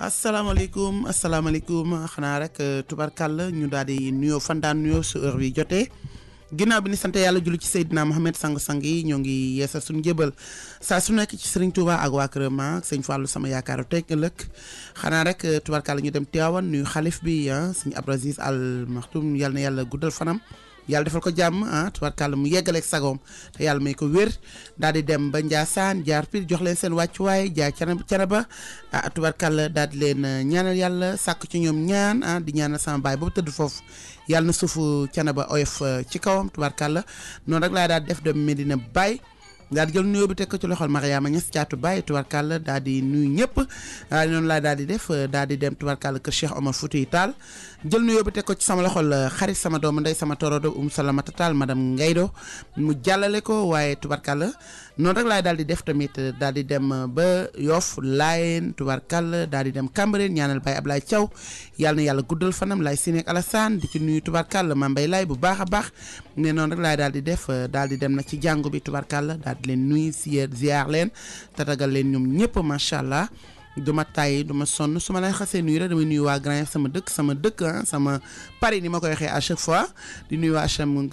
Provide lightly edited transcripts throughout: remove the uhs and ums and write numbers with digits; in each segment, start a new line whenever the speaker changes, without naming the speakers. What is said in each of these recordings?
asalaamaaleykum xanaa rek tubarkàlla ñu daal di nuyoo fan daan nuyoo su heure bi jotee ginnaaw bi ni sant yàlla julli ci Seydina Mohamed sang-sang yi ñoo ngi yeesal suñu njëbal saa su nekk ci Serigne Touba ak waa këram ak sëñ Fallou sama yaakaaru tey ëllëg xanaa rek tubarkàlla ñu dem Tivaouane nuyu xalif bi sëñ Abdou Aziz Al Maktoum yàlla na yàlla guddal fanam yàlla defal ko jàmm tubarkàlla mu yeggaleeg sagoom te yàlla may ko wér daal di dem ba Ndiassane jaar Pire jox leen seen wàccuwaay jaar Canaba tubarkàlla daal di leen ñaanal yàlla sàkk ci ñoom ñaan di ñaanal sama baay boobu tëdd foofu yàlla na suufu Canaba oyof ci kawam tubarkàlla noonu rek laa daal def dem Medina Baye daal di jël nuyoo bi teg ko ci loxol Mariama Niass caatu Baye tubarkàlla daal di nuyu ñëpp noonu laa daal di def daal di dem tubarkàlla kër Cheikh Omar Fouti Tall jël nuyoo bi teg ko ci sama loxol xarit sama doomu ndey sama torodo Salamata Tall madame Ngaydo mu jàllale ko waaye tubarkàlla noonu rek laay daal di def tamit daal di dem ba Yoff Laayeen tubarkàlla daal di dem Cambérène ñaanal Baye Ablaye Thiaw yàlla na yàlla guddal fanam Laay Sineek Alassane di ci nuyu tubarkàlla Mame Mbaye Laay bu baax a baax ne noonu rek laay daal di def daal di dem nag ci jàngu bi tubarkàlla daal di leen nuyu ziar leen tatagal leen ñoom ñëpp macha allah. duma tay duma sonn su ma lay xasee nuyu rek damay nuyu waa Grand Yoff sama dëkk sama Paris ni ma koy waxee à chaque fois di nuyu waa HLM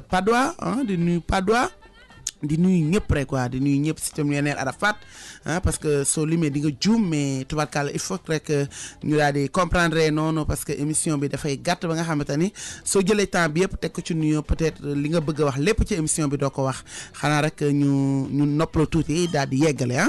Padois di nuyu Padois di nuyu ñëpp rek quoi di nuyu ñëpp si tam yeneen Arafat parce que soo limee di nga juum mais tubarkàlla il faut rek ñu daal di comprendre noonu parce que émission bi dafay gàtt ba nga xamante ni soo jëlee temps bi yëpp teg ko ci nuyu peut-être li nga bëgg a wax lépp ci émission bi doo ko wax xanaa rek ñu noppaloo tuuti daal di yeggale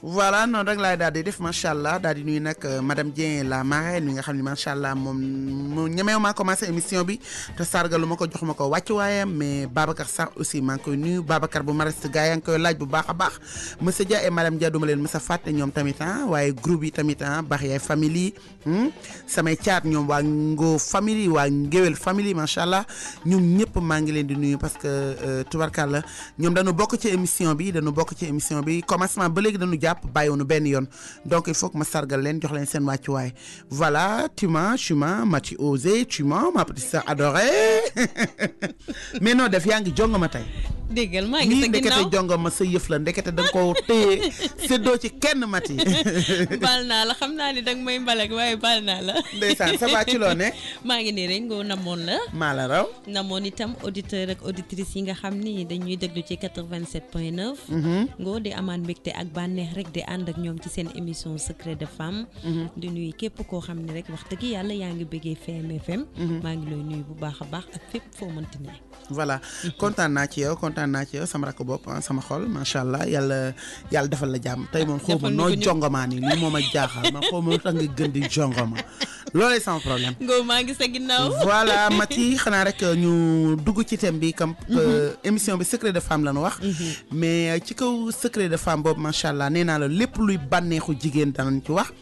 voilà noonu rek laay daal di def macha allah daal di nuyu nag madame Dieng la marraine mi nga xam ne macha allah moom mu ñemew maa commencé émission bi te sargalu ma ko jox ma ko wàccuwaayam mais Babacar Sarr aussi maa ngi koy nuyu Babacar bu Mariste gars yaa ngi koy laaj bu baax a baax monsieur Dia et madame Dia duma leen mës a fàtte ñoom tamit waaye groupe yi tamit baax yaay famille samay caat ñoom waa Ngo famille waa Ngéwél famille macha allah ñoom ñëpp maa ngi leen di nuyu parce que tubarkàlla ñoom dañu bokk ci émission bi commencement ba léegi dañu jàpp bàyyiwoonu benn yoon donc il faut que ma sargal leen jox leen seen wàccuwaay voilà tu m'as osé ma petite sœur adorée mais noo def yaa ngi jonga ma tey
déggal maa ngi sa ginnaaw
ndekete jonga ma sa yëf la ndekete da nga ko téye séddoo ci kenn mati
baal naa la xam naa ni danga may mbalak waaye baal naa la
ndeysaan ça va ci loo ne
maa ngi nii rek ngoo namoon la
maa la raw
namoon itam auditeur ak auditrice yi nga xam ni dañuy déglu ci 87.9 ngoo di amaan mbégte ak bànneex rek di ànd ak ñoom ci seen émission secret de femme di nuyu képp koo xam ne rek wax dëgg yàlla yaa ngi bëggee FM maa ngi lay nuyu bu baax a baax ak fépp foo mënti ne
voilà kontaan naa ci yow sama rakk bopp sama xol macha allah yàlla defal la jàmm tey moom xaw ma noo jongomaa ni lii moom a jaaxal ma xaw ma lu tax nga gën di jongoma loolay sama problème
ngoo maa ngi sa ginnaaw
voilà Mati xanaa rek ñu dugg ci thème bi comme émission bi secret de femme la ñu wax mais ci kaw secret de femme boobu macha allah nee naa la lépp luy bànneexu jigéen danañ ci wax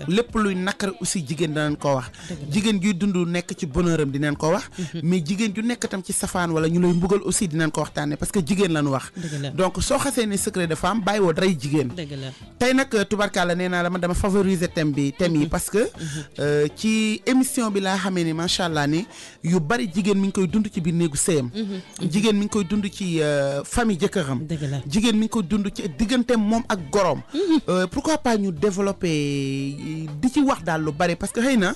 lépp luy nakar aussi jigéen danañ ko wax jigéen juy dund nekk ci bonheuram dinañ ko wax mais jigéen ju nekk tam ci safaan wala ñu lay mbugal aussi dinañ ko waxtaane parce que jigéen lañu wax donc soo xasee ni secret de femme bàyyi woo daray jigéen tey nag tubarkalla nee naa la man dama favoriser thème yi parce que ci émission bi laa xamee ni macha allah ni yu bari jigéen mi ngi koy dund ci biir néegu sëyam jigéen mi ngi koy dund ci famille jëkkëram jigéen mi ngi koy dund ci digganteem moom ak goroom pourquoi pas ñu développer di ci wax daal lu bari parce que xëy na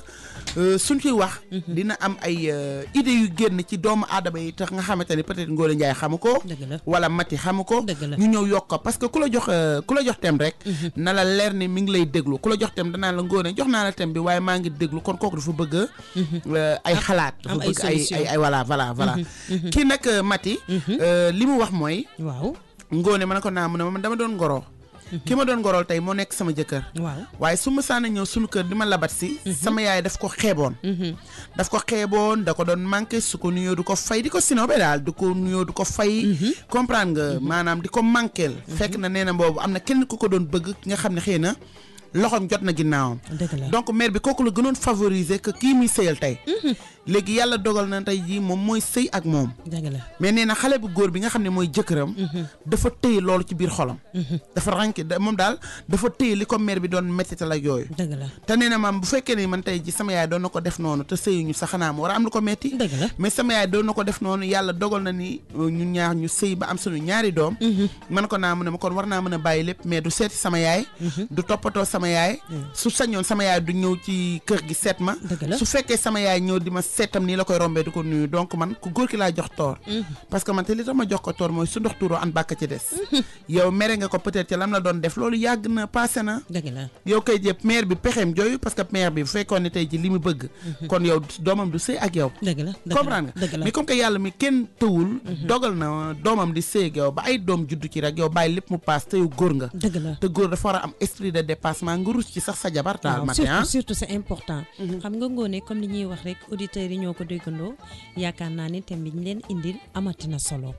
suñ ciy wax dina am ay idées yu génn ci doomu aadama yi tax nga xamante ni peut-être Ngoné Ndiaye xamu ko wala Mati xamu ko ñu ñëw yokk ko parce que ku la jox thème rek na la leer ni mi ngi lay déglu ku la jox thème danaa la Ngoné jox naa la thème bi waaye maa ngi déglu kon kooku dafa bëgg ay xalaat dafa bëgg ay voilà kii nag Mati li mu wax mooy
waaw
Ngoné ma ne ko naa mu ne ma dama doon ngoro ki ma doon gorool tey moo nekk sama jëkkër
waaw
waaye su ma saana ñëw suñu kër di ma labat si sama yaay daf ko xeeboon da ko doon manqué su ko nuyoo du ko fay di ko sinobe daal du ko nuyoo du ko fay comprendre nga maanaam di ko manqueel fekk na nee na boobu am na kenn ku ko doon bëgg nga xam ne xëy na loxoom jot na ginnaawam donc mère bi kooku la gënoon favoriser que kii muy sëyal tey léegi yàlla dogal na tey jii moom mooy sëy ak moom mais nee na xale bu góor bi nga xam ne mooy jëkkëram dafa téye loolu ci biir xolam dafa rànki moom daal dafa téye li ko mère bi doon mettital ak yooyu te nee na maam bu fekkee ne man tey ji sama yaay doon na ko def noonu te sëyuñu sax xanaa mu war a am lu ko metti mais sama yaay doon na ko def noonu yàlla dogal na ni ñun ñaar ñu sëy ba am suñu ñaari doom man ko naa mu ne ma kon war naa mën a bàyyi lépp mais du seeti sama yaay du toppatoo sama yaay su sañoon sama yaay du ñëw ci kër gi seet ma su fekkee sama yaay ñëw di ma seetam nii la koy rombee du ko nuyu donc man ku góor ki laa jox toor parce que man te li tax ma jox ko toor mooy su ndox tuuroo an bàkk ci des yow mere nga ko peut-être ci lam la doon def loolu yàgg na passé na yow koy jëpp mère bi pexeem jooyu parce que mère bi bu fekkoon ne tey ji li mu bëgg kon yow doomam du sëy ak yow comprendre nga mais comme que yàlla mi kenn tëwul dogal na doomam di sëy ak yow ba ay doom juddu ci rek yow bàyyi lépp mu paas te yow góor nga te góor dafa war a am esprit de dépassement nga rus ci sax sa jabar daal matin
surtout c'est important xam nga Ngoné comme li ñuy wax rek auditeurs yi ñoo ko déggandoo yaakaar naa ne thème bi ñu leen indil amatina solo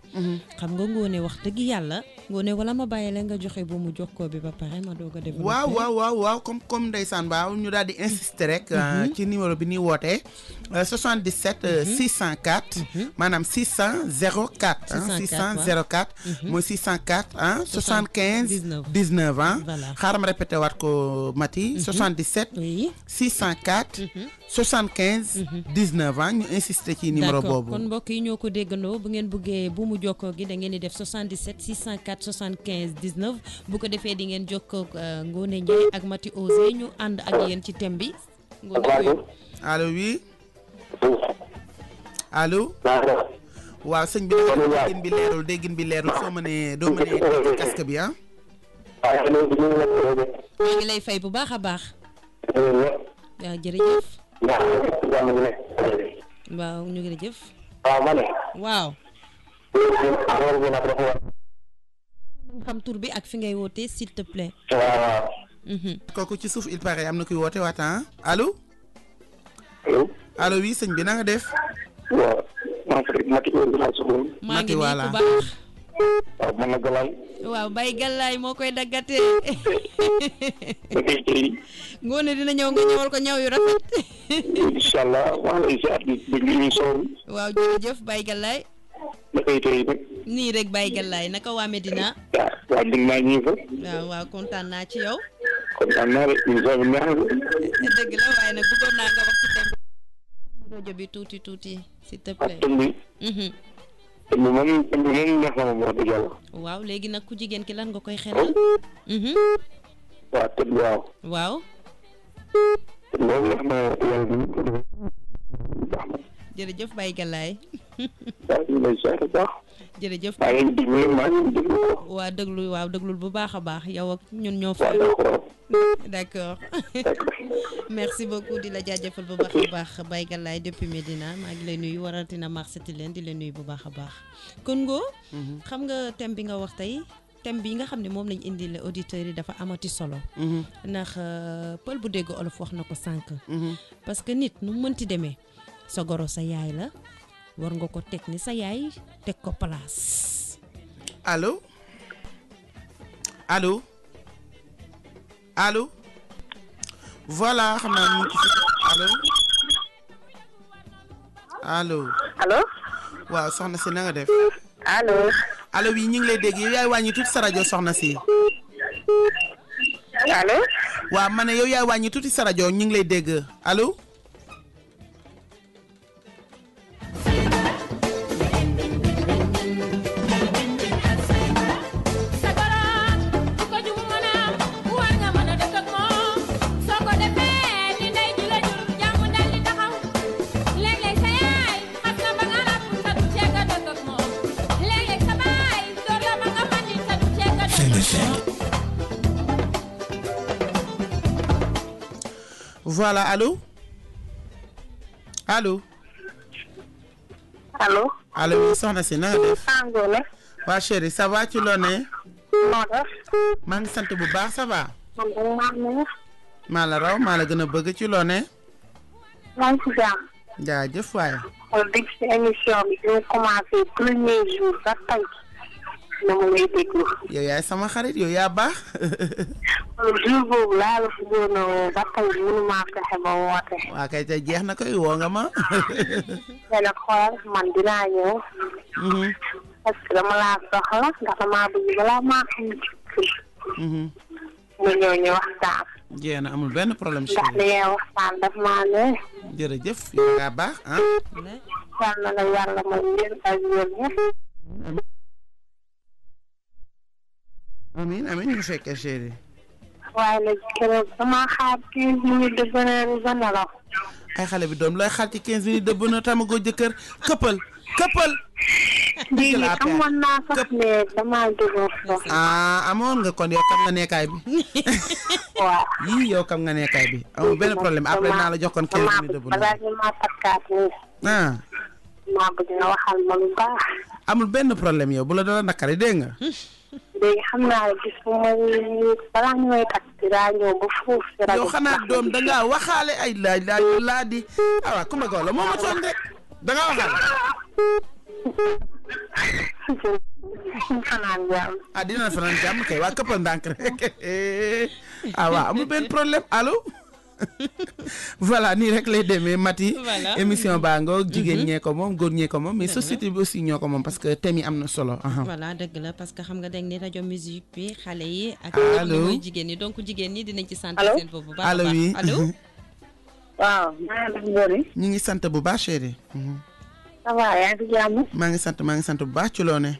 xam nga Ngoné wax dëgg yàlla Ngoné wala ma bàyyi la nga joxe bu mu jokkoo bi ba pare ma doog a def
waaw comme ndeysaan baaw ñu daal di insister rek ci numéro bi ñuy wootee 77 604 maanaam 604 mooy 604 75 19 xaaral ma répété waat ko Mati 77 604 75 19 ñu insister ci numéro boobu
kon mbokk yi ñoo ko déggandoo bu ngeen bëggee bu mu jokkoo gi da ngeen di def 77 604 75 19 bu ko defee di ngeen jokkoo Ngoné Ndiaye ak Mati Osé ñu ànd ak yéen ci thème bi
allo oui allo waaw sëñ bi déggin bi leerul soo mënee doo mënee ci casque bi ah maa ngi lay fay bu baax a baax waaw jërëjëf waaw ñu ngi jëf waaw xam tur bi ak fi ngay woote s'il te plaît kooku ci suuf il paraît am na kuy woote waata allo allo oui sëñ bi na nga def maa ngi nii ku baax
waaw man na Galaay.
waaw Baye Galaay moo koy daggatee. Ngoné dina ñëw nga ñëwal ko ñëw yu rafet.
incha allah maa ngi lay ziar di émission bi.
waaw jërëjëf Baye Galaay.
naka yi tey nag.
nii rek Baye Galaay naka waa Medina.
waaw dégg naa ñu fa.
waaw kontaan naa ci yow.
kontaan naa rek émission bi neex na.
dëgg la waaye nag bëggoon naa nga wax ci thème rajo bi tuuti s'il te plaît.
moom neex na moom wax dëgg yàlla.
waaw léegi nag ku jigéen ki lan nga koy xelal.
waaw tëdd waaw.
waaw.
loolu neex na yàlla bi ko defee baax na.
jërëjëf Baye Galaay.
waaw ñu lay seet baax.
jërëjëf.
waa
déglul bu baax a baax yow ak ñun ñoo fa. d'accord merci beaucoup di la jaajëfal bu baax a baax Baye Galaay depuis Médina maa ngi lay nuyu waratina marseti leen di la nuyu bu baax a baax kon Ngo xam nga thème bi nga wax tey thème bi nga xam ne moom lañ indi la auditeurs yi dafa amati solo ndax pël bu dégg olof wax na ko sànq parce que nit nu mënti demee sa goro sa yaay la war nga ko teg ni sa yaay teg ko place.
allo allo allo voilà xam naa ñu ngi ci allo allo.
allo.
waaw soxna si na nga def.
allo.
allo oui ñu ngi lay dégg yow yaay wàññi tuuti sa rajo soxna si.
allo.
waaw ma ne yow yaay wàññi tuuti sa rajo ñu ngi lay dégg allo. Voilà, allô? Allô?
Allô?
Allô, oui, soxna si na nga def?
Ngoné.
waa chérie ça va ci loo ne?
noo def.
maa ngi sant bu baax ça va.
man de maa ngi
maa la raw maa la gën a bëgg ci loo ne.
maa ngi si jàmm.
jaajëf waaye.
xool dégg si émission bi ñu commencé premier jour ba tey dama lay déglu.
yow yaay sama xarit yow yaa baax.
jour boobu laa la fi doon ba tey mënumaa fexe ba woote.
waa kay tey jeex na koy woo nga ma.
te nag xool man dinaa ñëw. parce que dama laa soxla ndax damaa bëgg balaa maa xam ci mu ñëw ñu waxtaan.
jeex na amul benn problème.
ndax li ngay waxtaan daf maa ne.
jërëjëf yow yaa baax ah.
yal na la yàlla may yéen ak yéen ñëpp.
amiin amiin ñu fekkee chéri.
waaye nag keroog damaa xaar 15 minutes de bonheur ba nelaw.
ay xale bi doom looy xaar ci 15 minutes de bonheur tamagoo jëkkër këppal këppal.
léegi amoon naa sax mais damaa déggoon sax.
amoon nga kon yow kam nga nekkaay bi.
waaw.
yii yow kam nga nekkaay bi amul benn problème après naa la jox kon 15 minutes de bonheur.
balaa ñu maa takkaat nii. maa bëgg nga waxal ma lu baax.
amul benn problème yow bu la dala nakari dégg nga.
léegi xam naa ne gis bu ma balaa ñu may takk daa ñëw ba foofu si rajo.
yow xanaa doom da ngaa waxaale ay laa di waaw Kumba Gawlo moo ma toon de da ngaa waxaale.
fanaan jàmm.
dina fanaan jàmm kay waa këppal ndànk rek waaw amul benn problème allo. voilà nii rek lay demee Mati.
Voilà.
émission baa ngoog jigéen ñee ko moom góor ñee ko moom mais société bi aussi ñoo ko moom parce que thème yi am na solo.
voilà dëgg la parce que xam nga dañ ni rajo musique bi xale yi. ak
allo
ñi mooy jigéen ñi donc jigéen ñi dinañ ci sant
allo
seen bopp bu baax a
allo
baax.
oui
allo.
waaw. maa ngi def Ngoni.
ñu ngi sant bu baax chéri.
ça va yaa ngi ci jàmm.
maa ngi sant bu baax ci loo ne.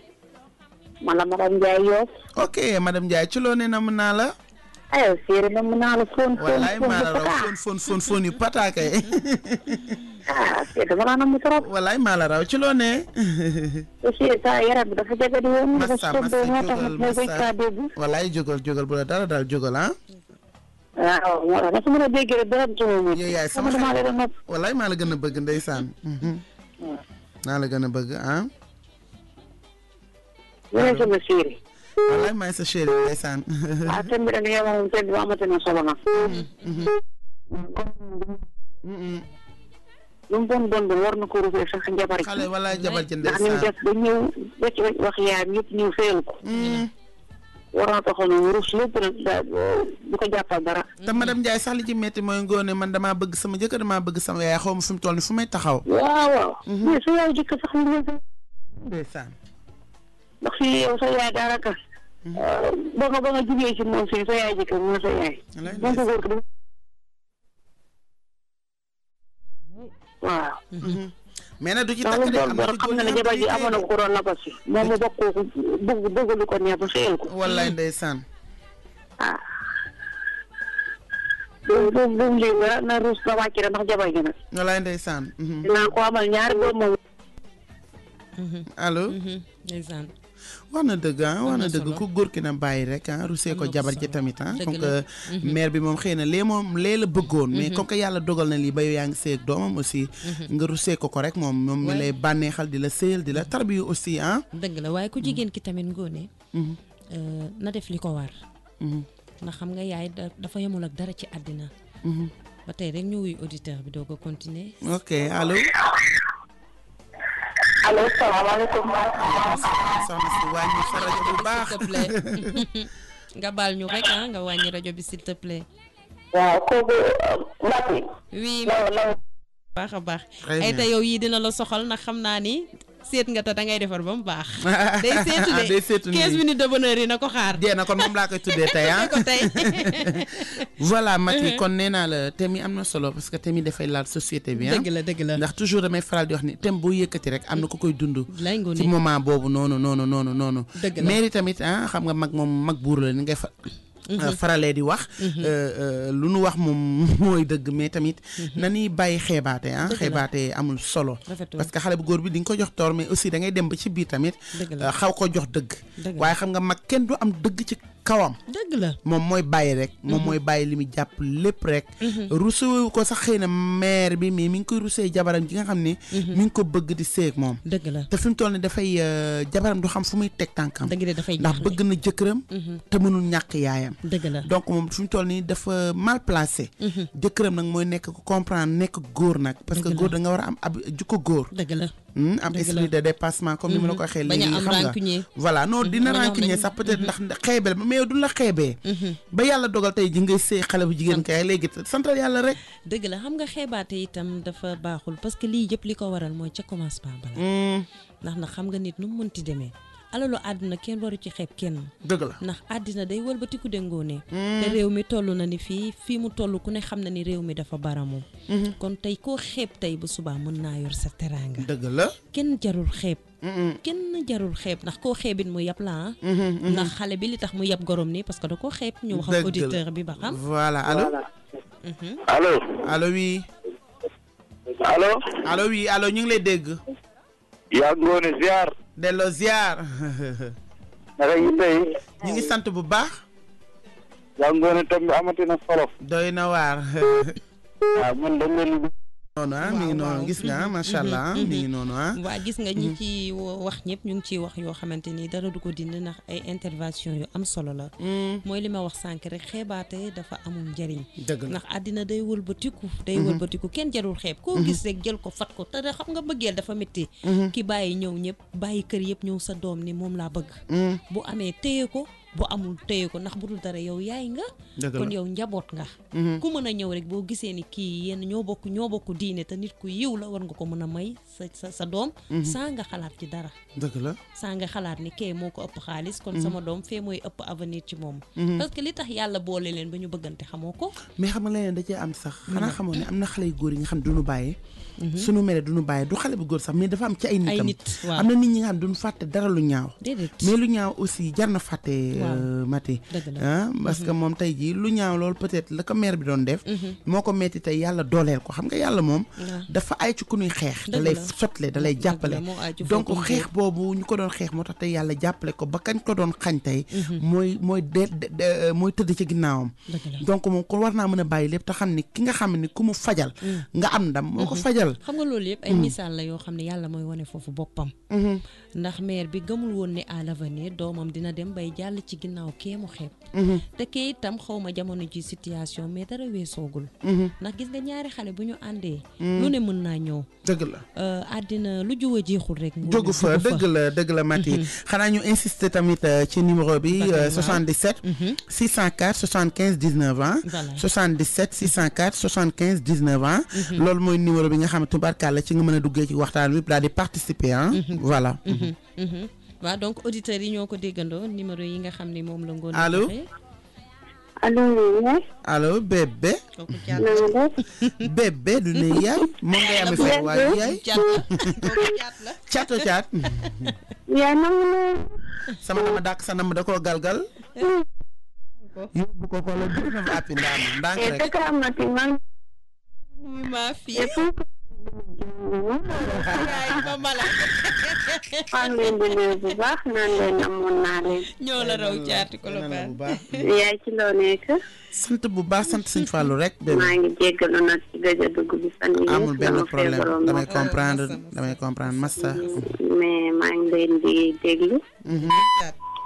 man la madame Ndiaye Yoff.
ok madame Ndiaye ci loo ne nam naa la.
aywa séeri na mën naa la fóon.
wallaay maa la raw fóon yu pataakay.
séeri dama laa nam trop.
wallaay maa la raw ci loo ne.
séeri sa yaram bi dafa jaga di woon.
massa massa wallaay jógal bu la dara daal jógal ah.
waaw moo tax su ma la déggee rek dara jógal.
yow yaay sama xarit wallaay maa la gën a bëgg ndeysaan. maa la gën a bëgg ah.
yéen sama séeri.
wallaay maay sa chéri ndeysaan.
thème bi dañuy wax thème bi amati na solo nag. lu mu bon bon war na ko rufee sax njabar.
xale wala jabar ji
ndax ñu def ba ñëw ba ci wax yaayam ñëpp ñëw fayal ko. war na taxoon ñu rus lépp nag du ko jàppal dara.
te madame Ndiaye sax li ci metti mooy ngoone man damaa bëgg sama jëkkër damaa bëgg sama yaay xaw ma fi mu toll ni fu may taxaw.
waaw. mais su yaay jëkk sax ñu
ndeysaan.
ndax fii yow sa yaay daanaka. ba nga jugee ci moom fii sa yaay jëkk mooy sa yaay. moom ko góor ko waaw.
mais nag du ci takk de am na
xam na ne jabar ji amoon na ko doon na ko si. moom mu bokk ko bëgg lu ko neex ba seyal ko.
wallaay ndeysaan.
loolu lii na ruus na wàcc rek ndax jabar ji nag.
wallaay ndeysaan.
dinaa ko amal ñaari doom moom.
allo.
ndeysaan.
wax na dëgg wax na dëgg ku góor ki na bàyyi rek rusee ko jabar ji tamit comme que mère bi moom xëy na lee la bëggoon mais comme que yàlla dogal na lii ba yow yaa ngi sëy ak doomam aussi nga rusee ko rek moom mi lay bànneexal di la sëyal di la tarbiyu aussi
dëgg la waaye ku jigéen ki tamit ngoone na def li ko war ndax xam nga yaay dafa yemul ak dara ci àddina ba tey rek ñu wuy auditeur bi doo ko continuer.
ok allo.
allo salaamaaleykum.
soxna si wàññi sa rajo bu baax.
s'il te plaît nga baal ñu rek nga wàññi rajo bi s'il te plaît.
waaw kooku Mati.
oui baax a baax. ay te yow yii dina la soxal ndax xam naa ni seet nga te da ngay defar ba mu baax. day seetu de 15 minutes de bonheur yi na ko xaar.
dee na kon moom laa koy tuddee tey
ko tey.
voilà Mati kon nee naa la thème yi am na solo parce que thème yi dafay laal société bi.
dëgg la
ndax toujours damay faral di wax ni thème boo yëkkati rek am na ku koy dund. ci moment boobu noonu.
dëgg la
mairie tamit xam nga mag moom mag buur la ni ngay fa. faralee di wax lu nu wax moom mooy dëgg mais tamit na ñuy bàyyi xeebaate xeebaate amul solo parce que xale bu góor bi di nga ko jox toor mais aussi da ngay dem ba ci biir tamit xaw ko jox dëgg waaye xam nga mag kenn du am dëgg ci kawam
dëgg la
moom mooy bàyyi rek moom mooy bàyyi li muy jàpp lépp rek rusewu ko sax xëy na mère bi mais mi ngi koy rusee jabaram ji nga xam ne mi ngi ko bëgg di seeg moom
dëgg la
te fi mu toll ne dafay jabaram du xam fu muy teg tànkam
dafay
ndax bëgg na jëkkëram te mënul ñàkk yaayam
dëgg la
donc moom fi mu toll nii dafa mal placé jëkkëram nag mooy nekk ko comprendre nekk góor nag parce que góor da nga war a am ab jukko góor
dëgg la
am esprit de dépassement comme ni ma la ko waxee léegi xam nga voilà non dina rancunier sax peut-être ndax xeebel mais yow du la xeebee ba yàlla dogal tey ji ngay sëy xale bu jigéen kay léegi santal yàlla rek
dëgg la xam nga xeebaate itam dafa baaxul parce que lii yëpp li ko waral mooy ca commencement bala ndax nag xam nga nit nu mu mënti demee alalu àdduna kenn waru ci xeeb kenn
dëgg la
ndax àddina day wëlbatiku déngoone te réew mi toll na ni fii mu toll ku ne xam na ni réew mi dafa baramu kon tey koo xeeb tey bu subaa mën naa yor sa teraanga
dëgg la
kenn jarul xeeb ndax koo xeebit mu yab la ndax xale bi li tax mu yab gorom nii parce que da koo xeeb ñu wax ak auditeur bi ba xam
voilà allo oui allo ñu ngi lay dégg
yaa ngoone ziar
delloo ziar
naka yi tey
ñu ngi sant bu baax
yaa ngoone tam bi amati na solo
doy na waar
waaw man dañ leen
noonu mi ngi noonu gis nga macha allah mi ngi noonu
waa gis nga ñi ci wax ñëpp ñu ngi ciy wax yoo xamante ni dara du ko dindi ndax ay intervention yu am solo la mooy li ma wax sànq rek xeebaate dafa amul njariñ ndax àddina day wëlbatiku kenn jarul xeeb koo gis rek jël ko fat ko te da xam nga bëggeel dafa métti ki bàyyi ñëw ñëpp bàyyi kër yëpp ñëw sa doom ni moom laa bëgg bu amee téye ko bu amul téye ko ndax bu dul dara yow yaay nga kon yow njaboot nga ku mën a ñëw rek boo gisee ni kii yéen ñoo bokk diine te nit ku yiw la war nga ko mën a may sa doom saa nga xalaat ci dara
dëgg la
saa nga xalaat ni kee moo ko ëpp xaalis kon sama doom fee mooy ëpp avenir ci moom parce que li tax yàlla boole leen ba ñu bëggante xamoo ko
mais xam nga leneen da cee am sax xanaa xamoo ne am na xale yu góor yi nga xam duñu bàyyi suñu mere duñu bàyyi du xale bu góor sax mais dafa am ci ay nitam am na nit ñi nga xam duñu fàtte dara lu ñaaw mais lu ñaaw aussi jar na fàtte Mati parce que moom tey jii lu ñaaw loolu peut-être la ko mère bi doon def moo ko metti tey yàlla dooleel ko xam nga yàlla moom dafa ay ci ku ñuy xeex da lay sotle da lay jàppale donc xeex boobu ñu ko doon xeex moo tax tey yàlla jàppale ko ba kañ ko doon xañ tey mooy tëdd ci ginnaawam donc moom ko war naa mën a bàyyi lépp te xam ni ki nga xam ni ku mu fajal nga am ndam moo ko fajal
xam nga loolu yëpp ay misaal la yoo xam ne yàlla mooy wane foofu boppam ndax mère bi gëmul woon ne à l'avenir doomam dina dem bay jàll ci ginnaaw kee mu xeeb te kee itam xawma jamono ci situation mais dara weesoogul ndax gis nga ñaari xale bu ñu àndee lu ne mën naa ñëw
dëgg la
àddina lu juwa jeexul rek
jógu fa dëgg la Mati xanaa ñu insister tamit ci numéro bi 77 604 75 19 77 604 75 19 loolu mooy numéro bi nga xam ne tubarkàlla ci nga mën a duggee ci waxtaan wi daal di participer voilà
waaw donc auditeurs yi ñoo ko déggandoo numéro yi nga xam ne moom la ngoon
allo bébé bébé du ne yaay moom nga yami fekk waaye yaay caat
yaay nam
sama nama dàq sa nam da koo galgal yóbbu ko la dugg na fa àppi ndànk rek
ma fi yaay ba mala
maa ngi leen di nuyu bu baax naan leen namoon naa leen
ñoo la raw caati ko la baax
yaay ci loo nekk
sant bu baax sant Sëñ Fallou rek
maa ngi jéggalu nag ci gëj a dugg bi fan yi
amul benn problème damay comprendre massa
mais maa ngi leen di déglu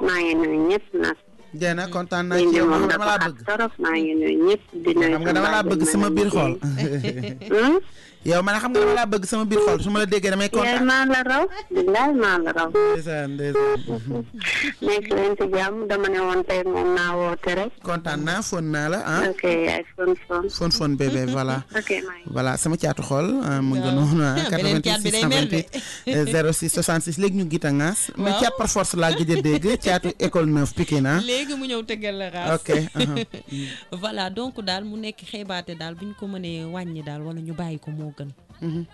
maa ngi nuyu ñëpp nag
Diena kontaan naa ci yow xam nga dama laa bëgg
torop maa ngi nuyu ñëpp di nuyu
xam nga dama laa bëgg sama biir xol yow man xam nga dama laa bëgg sama biir xol su ma la déggee damay kontaan.
yaay maa la raw billaay maa la raw.
ndeysaan
nekk leen ci jàmm dama ne woon tey moom naa woote rek.
kontaan naa fon naa la
ok yaay
fon bébé voilà.
ok
voilà sama caatu xol mu nga noonu 88 628 06 66 léegi ñu gita ngaas. mais caat par force laa gëj a dégg caatu école 9 Pikine
léegi mu ñëw tëggal la raas.
ok.
voilà donc daal mu nekk xeebaate daal bu ñu ko mënee wàññi daal wala ñu bàyyi ko moo gën.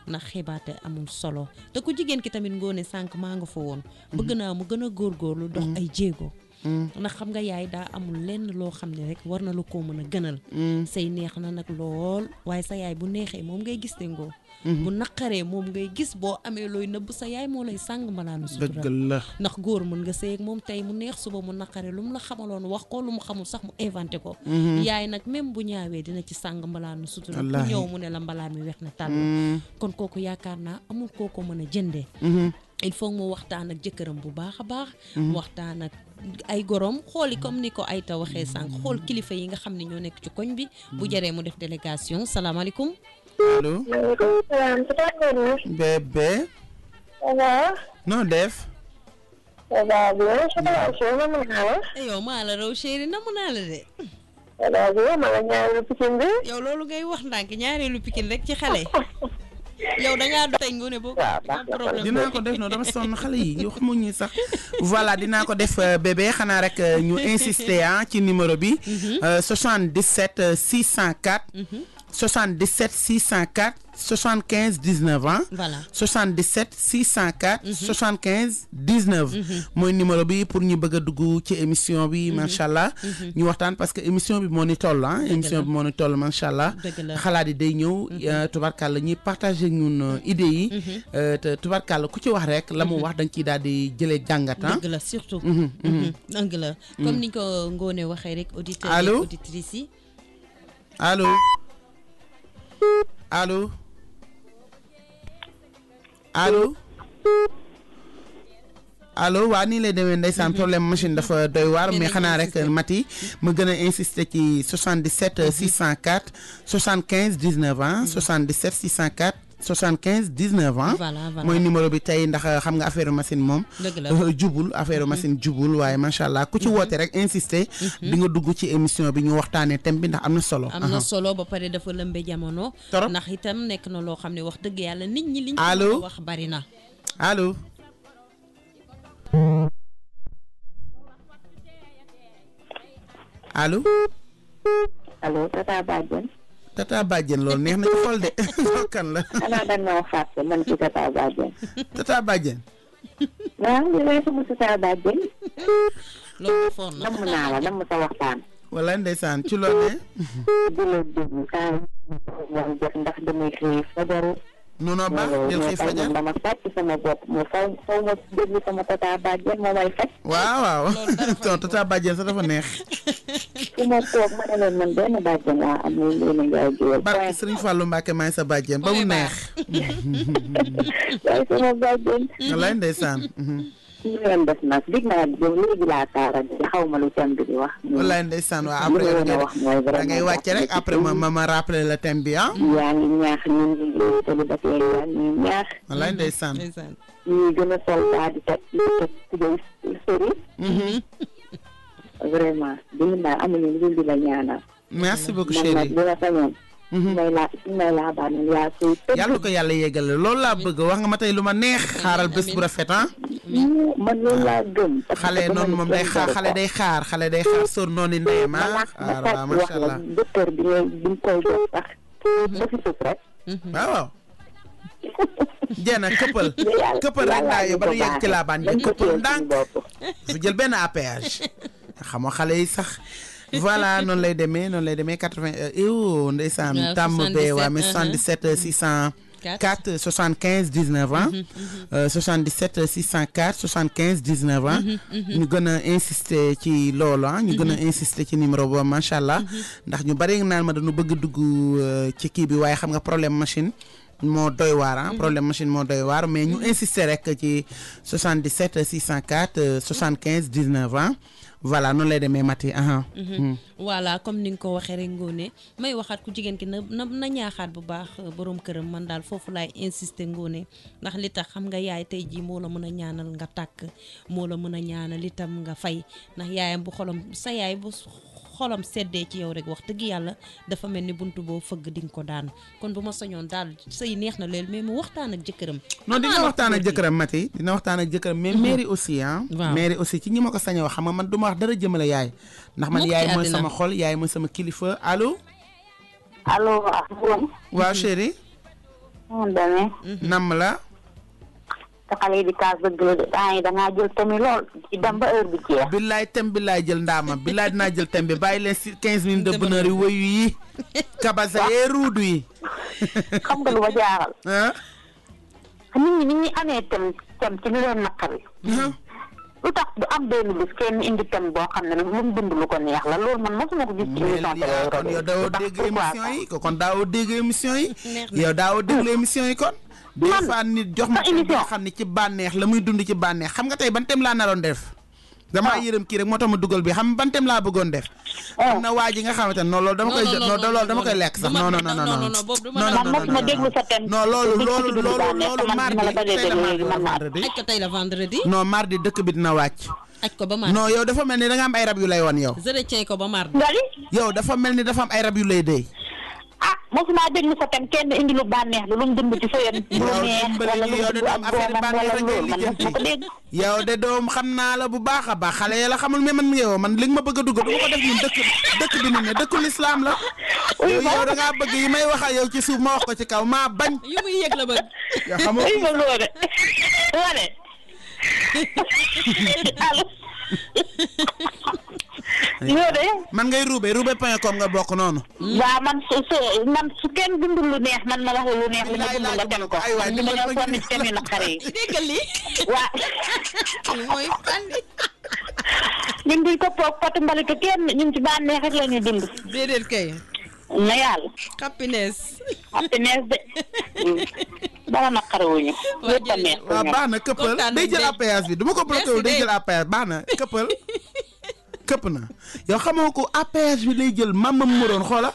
ndax xibaate amul solo te ku jigéen ki tamit ngoone sànq maa nga fa woon bëgg naa mu gën a góorgóorlu dox ay jéego ndax xam nga yaay daa amul lenn loo xam ne rek war na la koo mën a gënal say neex na nag lool waaye sa yaay bu neexee moom ngay gis te ngoo bu naqaree moom ngay gis boo amee looy nëbb sa yaay moo lay sàng malaanu sutura
dëgg la
ndax góor mën nga sëy ak moom tey mu neex suba mu naqaree lu mu la xamaloon wax ko lu mu xamul sax mu inventé ko yaay nag même bu ñaawee dina ci sàng mbalaanu sutura ku ñëw mu ne la mbalaa mi weex na tàll kon kooku yaakaar naa amul kooko mën a jëndee il faut mu waxtaan ak jëkkëram bu baax a baax waxtaan ak ay gorom xooli comme ni ko Aïta waxee sànq xool kilifa yi nga xam ne ñoo nekk ci koñ bi bu jaree mu def délégation salaamaaleykum
allo
maaleykum salaam.
bébé
ça va.
noo def
ça va bien. namu naa la.
yow maa la raw chéri namu naa la de
ça va bien ma la ñaareelu Pikine bi.
yow loolu ngay wax ndànk ñaareelu Pikine rek ci xale yow dangaa tey Ngoné boo problème
dinaa ko def noonu dama sonn xale yi yow xamuñu sax voilà dinaa ko def bébé xanaa rek ñu insister ci numéro bi 77 604 77 604 75 19
voilà
77 604 75 19 mooy numéro bi pour ñu bëgg a dugg ci émission bi macha allah ñu waxtaan parce que émission bi moo ni toll émission bi moo ni toll macha allah xalaat yi day ñëw tubarkàlla ñuy partagé ñun idées yi te tubarkàlla ku ci wax rek la mu wax da nga ciy daal di jëlee jàngat
dëgg la surtout dëgg la comme ni ko Ngoné waxee rek auditeurs et auditrices yi
allo allo allo allo waa nii lay demee ndeysaan problème machine dafa doy waar mais xanaa rek Mati ma gën a insister ci 77 604 75 19 77 604 75 19
voilà
mooy numéro bi tey ndax xam nga affaire machine moom jubul affaire machine jubul waaye macha allah ku ci woote rek insister di nga dugg ci émission bi ñu waxtaanee thème bi ndax am na solo
am na solo ba pare dafa lëmbe jamono ndax itam nekk na loo xam ne wax dëgg yàlla nit ñi liñ
allo
wax bari na
allo allo
allo Tata Badiane.
Tata Badiane loolu neex na ci xol de kan la.
xanaa dañ ma fàtte man ci Tata Badiane.
Tata Badiane.
waaw li may sama Tata Badiane.
loolu foon na
namm naa la namm sa waxtaan.
wala ndeysaan ci loolu ne.
di la déglu saa yu jot ndax damay xëy fajaru.
non baax del xëy fajar
dama sàcc sama bopp mu faw ma déglu sama Tata Badiane moo may faj.
waaw Tata Badiane sax dafa neex.
su ma toog ma ne leen man benn Badiane laa am muy Ngoné Ndiaye Guèye.
barke Serigne Fallou Mbacke maay sa Badiane ba mu neex.
waaye sama Badiane.
wallaay ndeysaan.
ñu leen def nag dig naa jëm léegi laa taara di xaw ma lu thème bi di wax.
wallaay ndeysaan waaw après da ngay wàcce rek après ma rappeler le thème bi
yaa ngi ñaax ñun ñu célibataire yaa ngi ñaax.
wallaay ndeysaan.
ñuy gën a sol daa di teg tubéy sori. vraiment dina daal amuñu lu dul di la ñaanal.
merci beaucoup
man
chérie.
nag bi ma sañoon. may laa bànn yaa koy tëgg.
yàlla ko yàlla yeggale loolu laa bëgg wax nga ma tey lu ma neex xaaral bés bu rafet
man loolu laa gëm.
xale noonu moom day xaar xale day xaar sóor noonu ndeyam waaw macha allah
docteur bi ngay bi nga koy jox sax ba fi suuf rek.
waaw jeena këppal rek daa yo ba du yegg ci laa baan këppal ndànk fu jël benn APH xam nga xale yi sax voilà noonu lay demee 80 ndeysaan tàmm bee waa mais 77 604 75 19 77 604 75 19 ñu gën a insister ci loolu ñu gën a insister ci numéro boobu macha allah ndax ñu bari naan ma dañu bëgg dugg ci kii bi waaye xam nga problème machine moo doy waar problème machine moo doy waar mais ñu insister rek ci 77 604 75 19 voilà noonu lay demee Mati.
voilà comme ni nga ko waxee rek Ngoné may waxaat ku jigéen ki na ñaaxaat bu baax borom këram man daal foofu laay insister Ngoné ndax li tax xam nga yaay tey jii moo la mën a ñaanal nga tàkk moo la mën a ñaanal itam nga fay ndax yaayam bu xolam sa yaay bu xolam seddee ci yow rek wax dëgg yàlla dafa mel ni buntu boo fëgg di nga ko daan kon bu ma sañoon daal sëy neex na leen mais mu waxtaan ak jëkkëram.
non dina waxtaan ak jëkkëram Mati dina waxtaan ak jëkkëram mais mairie aussi mairie aussi ci ñi ma ko sañ a wax xam nga man du ma wax dara jëmale yaay ndax man yaay mooy sama xol yaay mooy sama kilifa allo.
allo.
waaw chérie.
mu demee.
namm la.
te xale yi di kaas dëgg la de temps da ngaa jël tamit lool ci dem ba heure bi jeex.
billaay tem bi laay jël ndaama billaay dinaa jël tem bi bàyyi leen si 15 minutes de bonheur yi woyu yi kabasa yee ruudu yi.
xam nga lu ma jaaxal.
ah.
nit ñi ni ñuy amee tem ci lu leen naqari. lu tax du am benn bés kenn indi tem boo xam ne lu mu dund lu ko neex la loolu man mosuma ko gis ci émission
kon yow daawoo dégg émission yi kon daawoo dégg émission yi yow daawoo déglu émission yi kon des fois nit jox ma émission xam ne ci bànneex la muy dund ci bànneex xam nga tey ban tem laa naroon def damaa yërëm kii rek moo tax ma dugal bi xam ban tem laa bëggoon def am na waa ji nga xamante ne non loolu dama koy loolu dama koy lekk sax non
ma déglu sa tem
non loolu mardi
tey la vendredi
non mardi dëkk bi dina wàcc
aj ko ba mardi
non yow dafa mel ni da nga am ay rab yu lay wan yow
je retiens ko ba mardi
yow dafa mel ni dafa am ay rab yu lay dey
mosuma déglu sa tem kenn indi lu bànneex lu mu dund ci sëyam
yow de doom xam naa la bu baax a baax xale ya la xamul mais man mi yow man li nga ma bëgg a dugg du ma ko def ñun dëkk bi ni ne dëkkul islam la yow da ngaa bëgg yi may waxal yow ci suuf ma wax ko ci kaw maa bañ
yu muy yëg la bëgg
yow xamoo
yoo de
man ngay roube.com nga bokk noonu.
waaw man su kenn dundul lu neex man ma wax lu neex li ma dund nga dem ko li ma ñëw sonn ci temi naqar yi
déggal li
waaw
mooy fandi
ñun duñ ko potu mbalitu kenn ñun ci bànneex rek la ñuy dund
déedéet kay
na yàlla
happiness
de dara naqarawuñu lépp a neex
waaw baax na këppal day jël APS bi du ma ko bloqué wul day jël APS baax na këppal këpp na yow xamoo ko APS bi lay jël mamam moroon xoola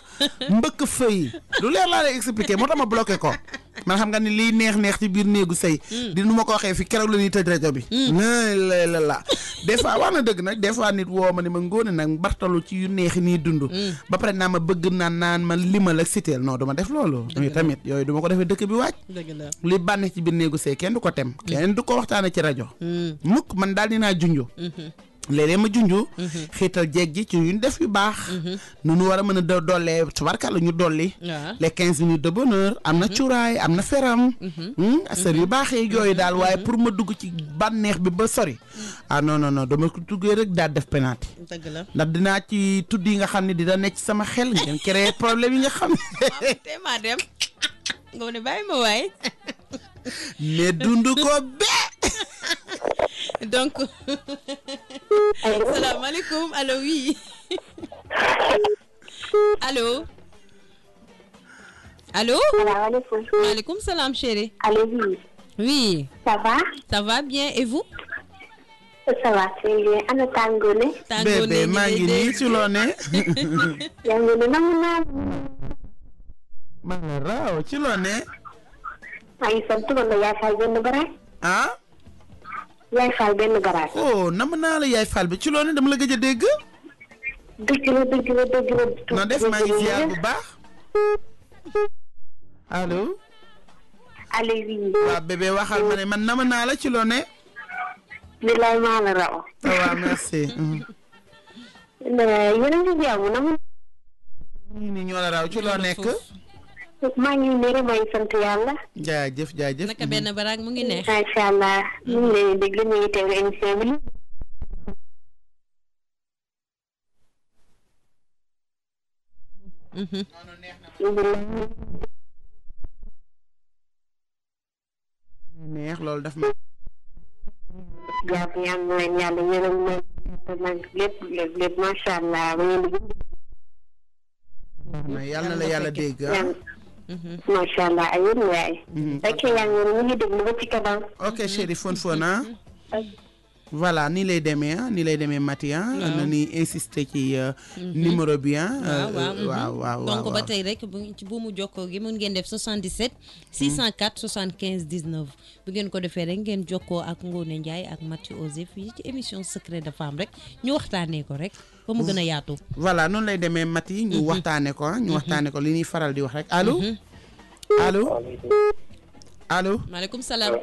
mbëkk fëy lu leer laa lay expliqué moo tax ma bloqué ko man xam nga ni liy neex ci biir néegu sëy di nu ma ko waxee fi keroog la ñuy tëj rajo bi la des fois wax na dëgg nag des fois nit woo ma ne ma ngóone nag bartalu ci yu neexi nii dund ba pare naa ma bëgg naan ma limal ak siteel non duma def loolu tamit yooyu duma ko defee dëkk bi wàcc li bànneex ci biir néegu sëy kenn du ko tem kenn du ko waxtaane ci rajo mukk man daal dinaa junju léeg-léeg ma junju xiital jeeg ji ci yu def yu baax nu nu war a mën a dollee tubarkalla ñu dolli les 15 minutes de bonheur am na cuuraay am na feram sër yu baaxee yooyu daal waaye pour ma dugg ci bànneex bi ba sori non dama ko tuggee rek daal def penalty ndax dinaa ci tudd yi nga xam ne dina nekk sama xel ngeen créer problème yi nga xam ne
te ma dem nga ne bàyyi ma waay
ne dund ko bee
donc salaamaaleykum allo oui allo allo.
salaamaaleykum.
maaleykum salaam chérie.
allo oui.
oui.
ça va
bien et vous.
ça va très bien ana Tangone.
Tangone
bébé maa ngi nii ci loo ne.
yaa ngi ne nangu naa.
maa ngi raaw ci loo ne.
maa ngi sant man la yaay Fall benn baraay. yaay Fall benn baraay.
nam naa la yaay Fall bi ci loo ne dama la gëj a dégg.
dëgg la.
non def maa ngi ziar bu baax. allo.
allo oui.
waaw bébé waxal ma ne man nama naa la ci loo ne.
bilaay maa la raw.
waaw merci.
yéen a ngi jàmm na mu.
ni ñoo la raw ci loo nekk.
maa ngi nii rek maa ngi sant yàlla.
jaajëf.
naka benn baraag mu ngi neex.
macha allah ñu ngi leen di déglu ñu ngi teewlu émission bi.
neex loolu daf ma.
jàpp yàlla leen yàlla yërëm leen lépp macha allah ba ngeen di.
yàlla na la yàlla dégg
macha allah ay yéen waay. rek yaa ngi ñu ngi déglu ba ci kanam.
ok chérie fon voilà nii lay demee Mati na ni insister ci numéro bi waaw
donc ba tey rek ci buumu jokkoo gi mun ngeen def 77 604 75 19 bu ngeen ko defee rek ngeen jokkoo ak Ngoné Ndiaye ak Mati Osé fii ci émission secret de femme rek ñu waxtaanee ko rek ba mu gën a yaatu.
voilà noonu lay demee Mati ñu waxtaanee ko li ñuy faral di wax rek allo.
maaleykum salaam.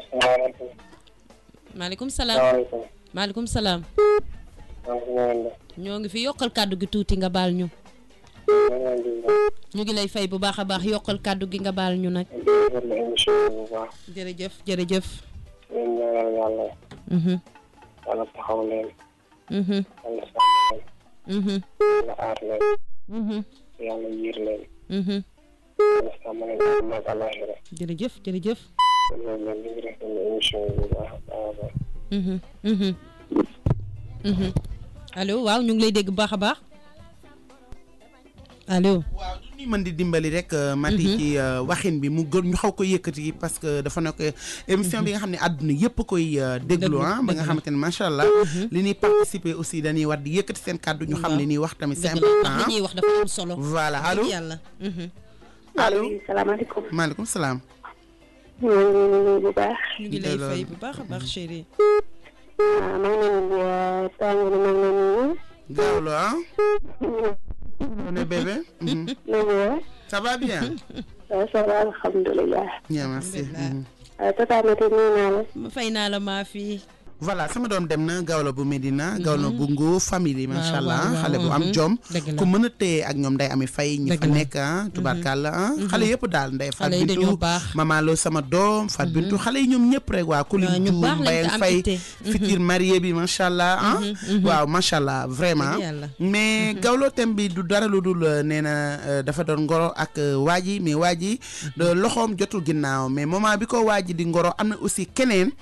maaleykum salaam. ñoo ngi fi yokkal kàddu gi tuuti nga baal ñu. ñu ngi lay fay bu baax a baax yokkal kàddu gi nga baal ñu nag. jërëjëf.
leen ñaanal yàlla yàlla taxaw leen yàlla sàmm leen yàlla aar leen yàlla yiir leen yàlla sàmm leen ak àllaaxira
jërëjëf jërëjëf
loolu la ñu ngi def émission bi bu baax a baax
allo waaw ñu ngi lay dégg bu baax a baax allo.
waaw du ñuy mën di dimbali rek Mati ci waxin bi mu gën ñu xaw ko yëkkati parce que dafa nekk émission bi nga xam ne àdduna yëpp koy déglu ba nga xamante ne macha allah li ñuy participer aussi dañuy war di yëkkati seen kàddu ñu xam ne nii wax tamit c'est important
li ñuy wax dafa am solo.
voilà allo
yàlla.
allo
salaamaaleykum.
maaleykum salaam.
ñu ngi leen di nuyu bu baax.
ñu ngi lay fay bu baax a baax chérie.
maa ngi leen di tàng ni maa ngi leen di nuyu.
Gawlo ah. on est bébé. ça va bien.
ça va alhamdulilah.
bien merci.
Tata Mati nuyu naa la.
fay naa la maa fii.
voilà sama doom dem na Gawlo bu Medina Gawlo bu Ngor famille macha allah xale bu am jom ku mën a téye ak ñoom day ami fay ñi fa nekk tubaarkàlla xale yëpp daal ndey Fat Bintu Mama Lo sama doom Fat Bintu xale yi ñoom ñëpp rek waa ku lim ju Mbayang Fay futur marié bi macha allah waaw macha allah vraiment mais Gawlo thème bi du dara lu dul nee na dafa doon ngoro ak waaji mais waaji loxoom jotul ginnaaw mais moment bi ko waaji di ngoro am na aussi keneen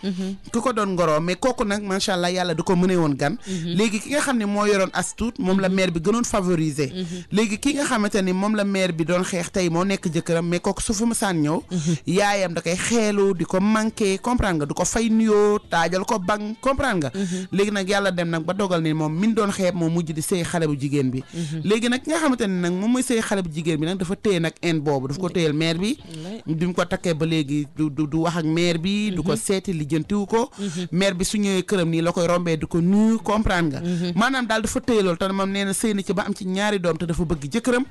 ku ko doon ngoro mais kooku nag macha allah yàlla da ko mënee woon gan léegi ki nga xam ne moo yoroon as tuut moom la maire bi gënoon favoriser léegi ki nga xamante ni moom la maire bi doon xeex tey moo nekk jëkkëram mais kooku su fa masaan ñëw yaayam da koy xeelu di ko manqué comprendre nga du ko fay nuyoo taajal ko bang comprendre nga léegi nag yàlla dem nag ba dogal ni moom min doon xeeb moo mujj di sëy xale bu jigéen bi léegi nag ki nga xamante ni nag moom mooy sëy xale bu jigéen bi nag dafa téye nag en boobu daf ko téyel maire bi bi mu ko takkee ba léegi du wax ak maire bi du ko seeti lijjantiwu ko maire bi su ñëwee këram nii la koy rombee di ko nuyu comprendre nga maanaam daal dafa téye loolu te moom nee na sëy na ci ba am ci ñaari doom te dafa bëgg jëkkëram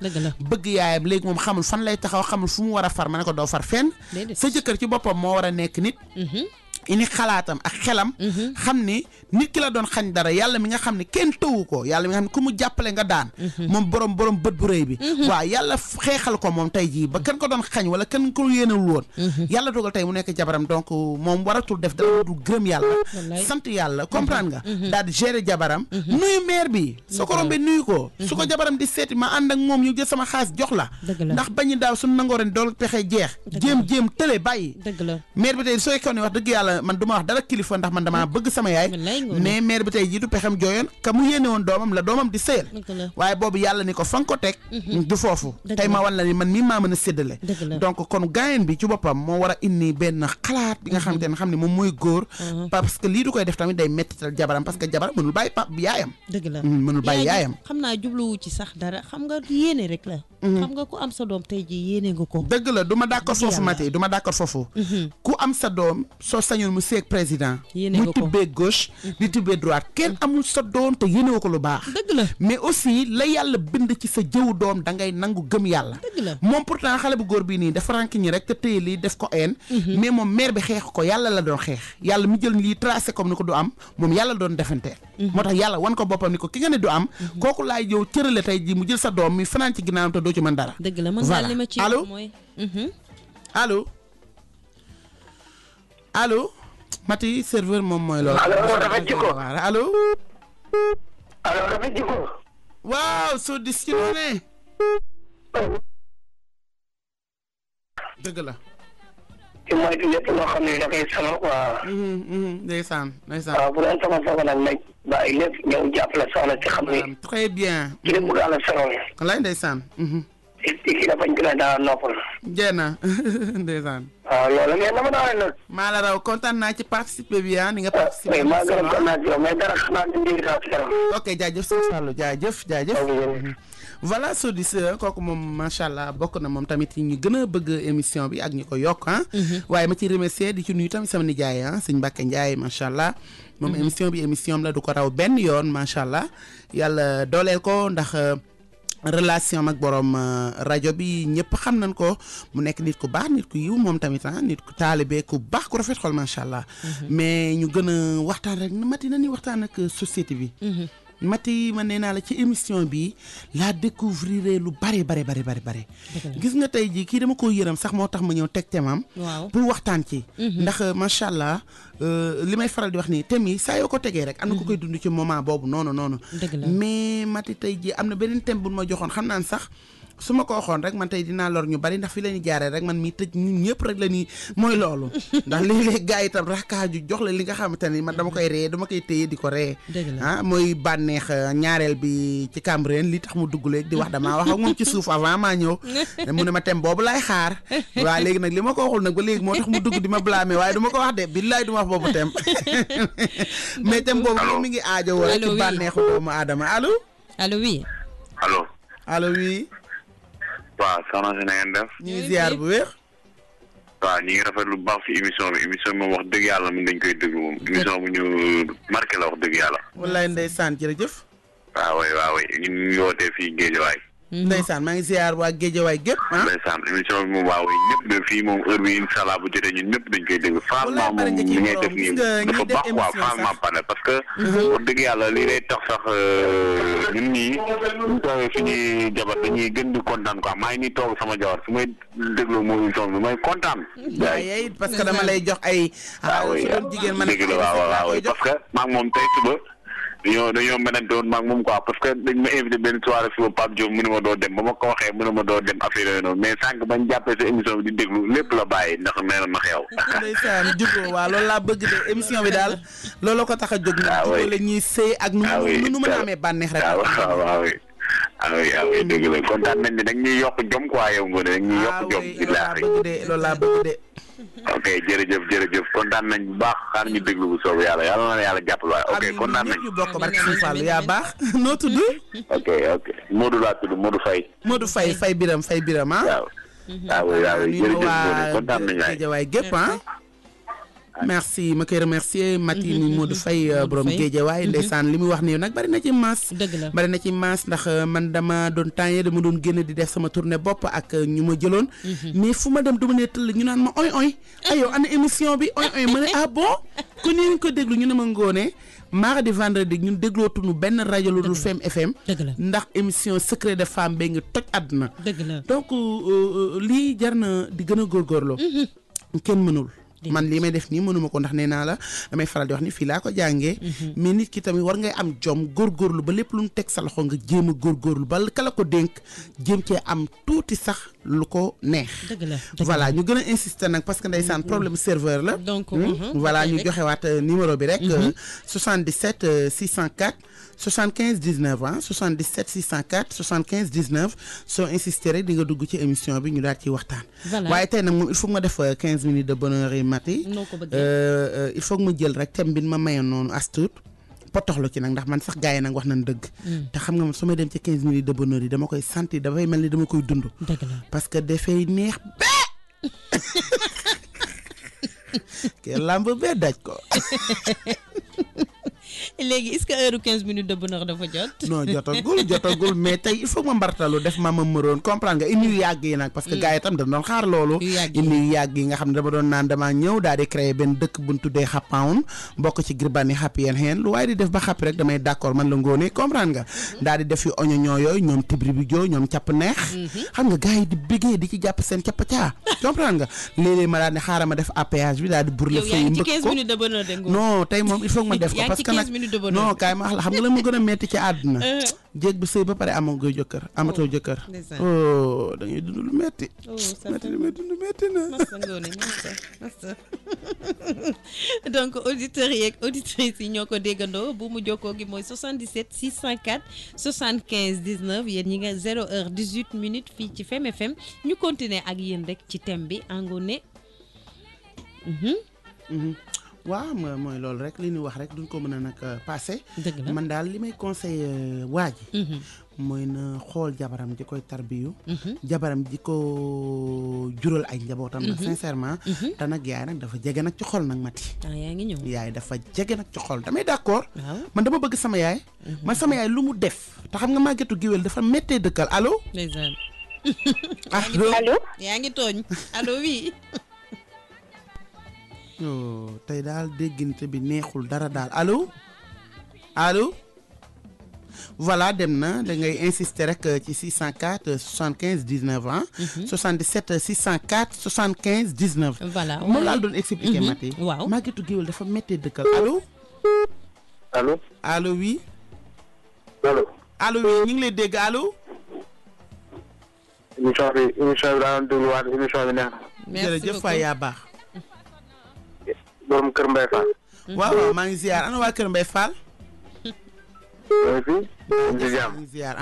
bëgg yaayam léegi moom xamul fan lay taxaw xamul fu mu war a far ma ne ko doo far fenn sa jëkkër ci boppam moo war a nekk nit ini xalaatam ak xelam xam ni nit ki la doon xañ dara yàlla mi nga xam ne kenn tëwu ko yàlla mi nga xam ne ku mu jàppale nga daan moom borom bët bu rëy bi waaw yàlla xeexal ko moom tey jii ba kenn ko doon xañ wala kenn ko yéenewul woon yàlla dogal tey mu nekk jabaram donc moom waratul def dara du gërëm yàlla sant yàlla comprendre nga daal di gérer jabaram nuyu maire bi soo ko rombee nuyu ko su ko jabaram di seeti ma ànd ak moom ñu jël sama xaas jox la ndax bañu daaw suñu nangoo ren dool pexe jeex jéem tële bàyyi maire bi tey sooy kaw ni wax dëgg yàlla man du ma wax dara kilifa ndax man damaa bëgg sama yaay mais maire bi tey jii du pexem jooyoon ka mu yéene woon doomam la doomam di sëyal waaye boobu yàlla ni ko fa nga ko teg du foofu tey ma wan la ni man mii maa mën a séddale donc kon gaayen bi ci boppam moo war a indi benn xalaat bi nga xamante ne xam ne moom mooy góor parce que lii du koy def tamit day mettital jabaram parce que jabaram mënul bàyyi yaayam mënul bàyyi yaayam
xam naa jubluwu ci sax dara xam nga yéene rek la xam nga ku am sa doom tey jii yéene nga ko
dëgg la du ma d'accord foofu Mati du ma d'accord foofu ku am sa doom soo sañoon mu seeg président muy tibbee gauche di tibbee droite kenn amul sa doom te yéene ko lu baax
dëgg la
mais aussi la yàlla bind ci sa jëw doom da ngay nangu gëm yàlla
dëgg la
moom pourtant xale bu góor bii nii dafa rank ñi rek te téye lii def ko een mais moom maire bi xeex ko yàlla la doon xeex yàlla mi jël lii tracé comme ni ko du am moom yàlla doon defanteel moo tax yàlla wan ko boppam ni ko ki nga ne du am kooku laay jëw cërale tey ji mu jël sa doom mi fanaan ci ginnaawam te doo ci mën dara
dëgg la man daal li ma ci
allo
mooy
allo allo Mati serveur moom mooy loolu
allo rafet jikko
allo
allo rafet jikko
waaw soo dis ci noone dëgg la
ci moytu lépp loo xam ne da koy sama quoi
ndeysaan
waaw bu doon sama soxla nag nag bàyyi lépp ñëw jàppale soxna si xam ne
très bien
ci lépp daal la sonal
wallaay ndeysaan
ki la bañ ki la daa noppal
jeena ndeysaan
waaw loolu mais dama daa nag
maa la raw kontaan naa ci participer bi ni nga participer
maa gën a kontaan ci yow mais dara xanaa di mbir daa ci kanam
ok jaajëf sëñ Fallou jaajëf voilà soo dis kooku moom macha allah bokk na moom tamit ñu gën a bëgg émission bi ak ñu ko yokk waaye ma ci remercier di ci nuyu tamit sama nijaay sëñ Mbacke Ndiaye macha allah moom émission bi émission la du ko raw benn yoon macha allah yàlla dooleel ko ndax relation ak borom rajo bi ñëpp xam nañ ko mu nekk nit ku baax nit ku yiw moom tamit nit ku taalibe ku baax ku rafet xol macha allah mais ñu gën a waxtaan rek Mati na ni waxtaan ak société bi Mati man nee naa la ci émission bi laa découvrir lu bare gis nga tey jii kii dama ko yërëm sax moo tax ma ñëw teg temam pour waxtaan ci ndax macha allah li may faral di wax nii thème yi saa yoo ko tegee rek am na ko koy dund ci moment boobu noonu mais Mati tey jii am na beneen thème bu ma joxoon xam naan sax su ma ko waxoon rek man tey dinaa lor ñu bari ndax fi la ñu jaaree rek man mi tëj ñun ñëpp rek la ni mooy loolu ndax léeg-léeg gars yi itam raakaaju jox la li nga xamante ni man dama koy ree dama koy téye di ko ree mooy bànneex ñaareel bi ci Cambérène li tax mu dugg léegi di wax damaa wax ak moom ci suuf avant maa ñëw mu ne ma thème boobu laay xaar waaw léegi nag li ma ko waxul nag ba léegi moo tax mu dugg di ma blâmer waaye du ma ko wax de billaay du ma wax boobu thème mais thème boobu mi ngi aajo wala ci bànneexu doomu aadama allo
oui
allo oui
waaw soxna si na ngeen def.
ñu ngi ziar bu wér.
waaw ñu ngi rafetlu bu baax si émission bi moom wax dëgg yàlla moom dañ koy déglu moom émission bu ñu marqué la wax dëgg yàlla.
wallaay ndeysaan jërëjëf.
waaw ñu ngi wootee fii Géejawaay.
ndeysaan maa ngi ziar waa Géejawaay gépp
ndeysaan émission bi moom waaw ñëpp de fii moom heure bi incha allah bu jotee ñun ñëpp dañ koy déglu franchement moom li ngay def nii dafa baax quoi franchement pare parce que wax dëgg yàlla lii lay tax sax ñun ñii ñu toogee suñuy jabar dañuy gën di kontaan quoi maa ngi nii toog sama jabar su may déglu moom émission bi may kontaan
waaye parce que dama lay jox ay jigéen man
dëgg la waaw parce que maa ngi moom tey suba dañoo menante woon maag moom quoi parce que dañ ma invité benn soirée suba Pape Diop mu ne ma doo dem ba ma ko waxee mu ne ma doo dem affaire yooyu noonu mais sànq bañ jàppee sa émission bi di déglu lépp la bàyyi ndax nee na ma xew
ndeysaan jubóo waaw loolu laa bëgg de émission bi daal loolu ko tax a jóg nag jubóo la ñuy sëy ak nu mën a amee bànneex rek
waaw dëgg la kontaan nañ ne dañ ñuy yokk jom quoi yow nga ne dañ ñuy yokk jom billaahi
loolu laa bëgg de
ok jërëjëf kontaan nañ bu baax xaar ñu déglu bu soobu yàlla na yàlla jàppal waaye ok kontaan nañ
ñu bokk barke Sëñ Fallu yaa baax noo tudd
ok Modou laa tudd Modou
Faye Biram
waaw jërëjëf kontaan nañ
waay gépp merci ma koy remercier Mati mi Modou Faye borom Géejawaay ndeysaan li muy wax nii nag bari na ci maas ndax man dama doon temps dama doon génn di def sama tournée bopp ak ñu ma jëloon mais fu ma dem dama ne tëll ñu naan ma oy ayow ana émission bi oy ma ne ah bon ku ñu ko déglu ñu ne ma ngoone mardi vendredi ñun déglootuñu benn rajo lu dul Fem FM ndax émission secret de femme ba ngi toj àdduna donc lii jar na di gën a góorgóorloo kenn mënul man lii may def nii mënuma ko ndax nee naa la damay faral di wax ni fii laa ko jàngee mais nit ki tamit war ngay am jom góorgóorlu ba lépp lu mu teg sa loxo nga jéem a góorgóorlu ba kala ko dénk jéem cee am tuuti sax lu ko neex voilà ñu gën a insister nag parce que ndeysaan problème serveur la donc voilà ñu joxewaat numéro bi rek 77 604 75 19 77 604 75 19 soo insister rek di nga dugg ci émission bi ñu daal ciy waxtaan waaye tey nag moom il faut nga def 15 minutes de bonheur yi Mati il faut que ma jël rek thème bi ma mayoon noonu astuut potoxlu ci nag ndax man sax gars yi nag wax nañ dëgg te xam nga man su may dem ci 15 minutes de bonheur yi dama koy sentir dafay mel ni dama koy dund parce que dafay neex ke lamb bee daj ko
léegi est-ce que heure 15 minutes de bonheur dafa jot.
non jotagul mais tey il faut ma mbartalu def ma mëroon comprendre nga indi yu yàgg yi nag parce que gars yi tam dañ doon xaar loolu indi yu yàgg yi nga xam ne dama doon naan damaa ñëw daal di créer benn dëkk bu ñu tuddee Xappawn bokk ci Girbani Happy and Hand lu waaye di def ba xappi rek damay d'accord man la ngoone comprendre nga daal di def yu oignon yooyu ñoom tibri bi joo ñoom capp neex xam nga gars yi di bëggee di ci jàpp seen capp caa comprendre nga léeg-léeg ma daal ne xaaral ma def APH bi daal di burle fay mbëkk ko non tey moom il faut ma def ko parce que nag non kaay ma wax la xam nga la mu gën a metti ci àdduna jéeg bu sëy ba pare amatoo jëkkër oh da ngay dund lu metti metti na
donc auditeurs yi ak auditrices yi ñoo ko déggandoo bu mu jokkoo gi mooy 77 604 75 19 yéen ñi nga 0h18 fii ci Fem FM ñu continuer ak yéen rek ci thème bi Ngoné
waaw mooy loolu rek li ñu wax rek duñ ko mën a nag passé man daal li may conseillé waa ji mooy na xool jabaram di koy tarbiyu jabaram di ko jural ay njabootam nag sincèrement te nag yaay nag dafa jege nag ci xol nag Mati
yaa ngi ñëw
yaay dafa jege nag ci xol damay d'accord man dama bëgg sama yaay man sama yaay lu mu def te xam nga màggetu géwél dafa méttee dëkkal allo
allo yaa ngi tooñ allo oui
tey daal déggante bi neexul dara daal allo voilà dem na da ngay insister rek ci 604 75 19 ans. 77 604 75 19.
voilà
moom laa doon expliquer Mati.
waaw
Maguette Guèye dafa méttee dëkkal allo.
allo.
allo oui.
allo.
oui ñu ngi lay dégg allo.
émission bi daa doon dégluwaat émission bi neex na.
jërëjëf Faye yaa baax.
borom Kër Mbaye Fall.
waaw maa ngi ziar ana waa Kër Mbaye Fall.
maa ngi fi. ñu ngi
maa ngi ziar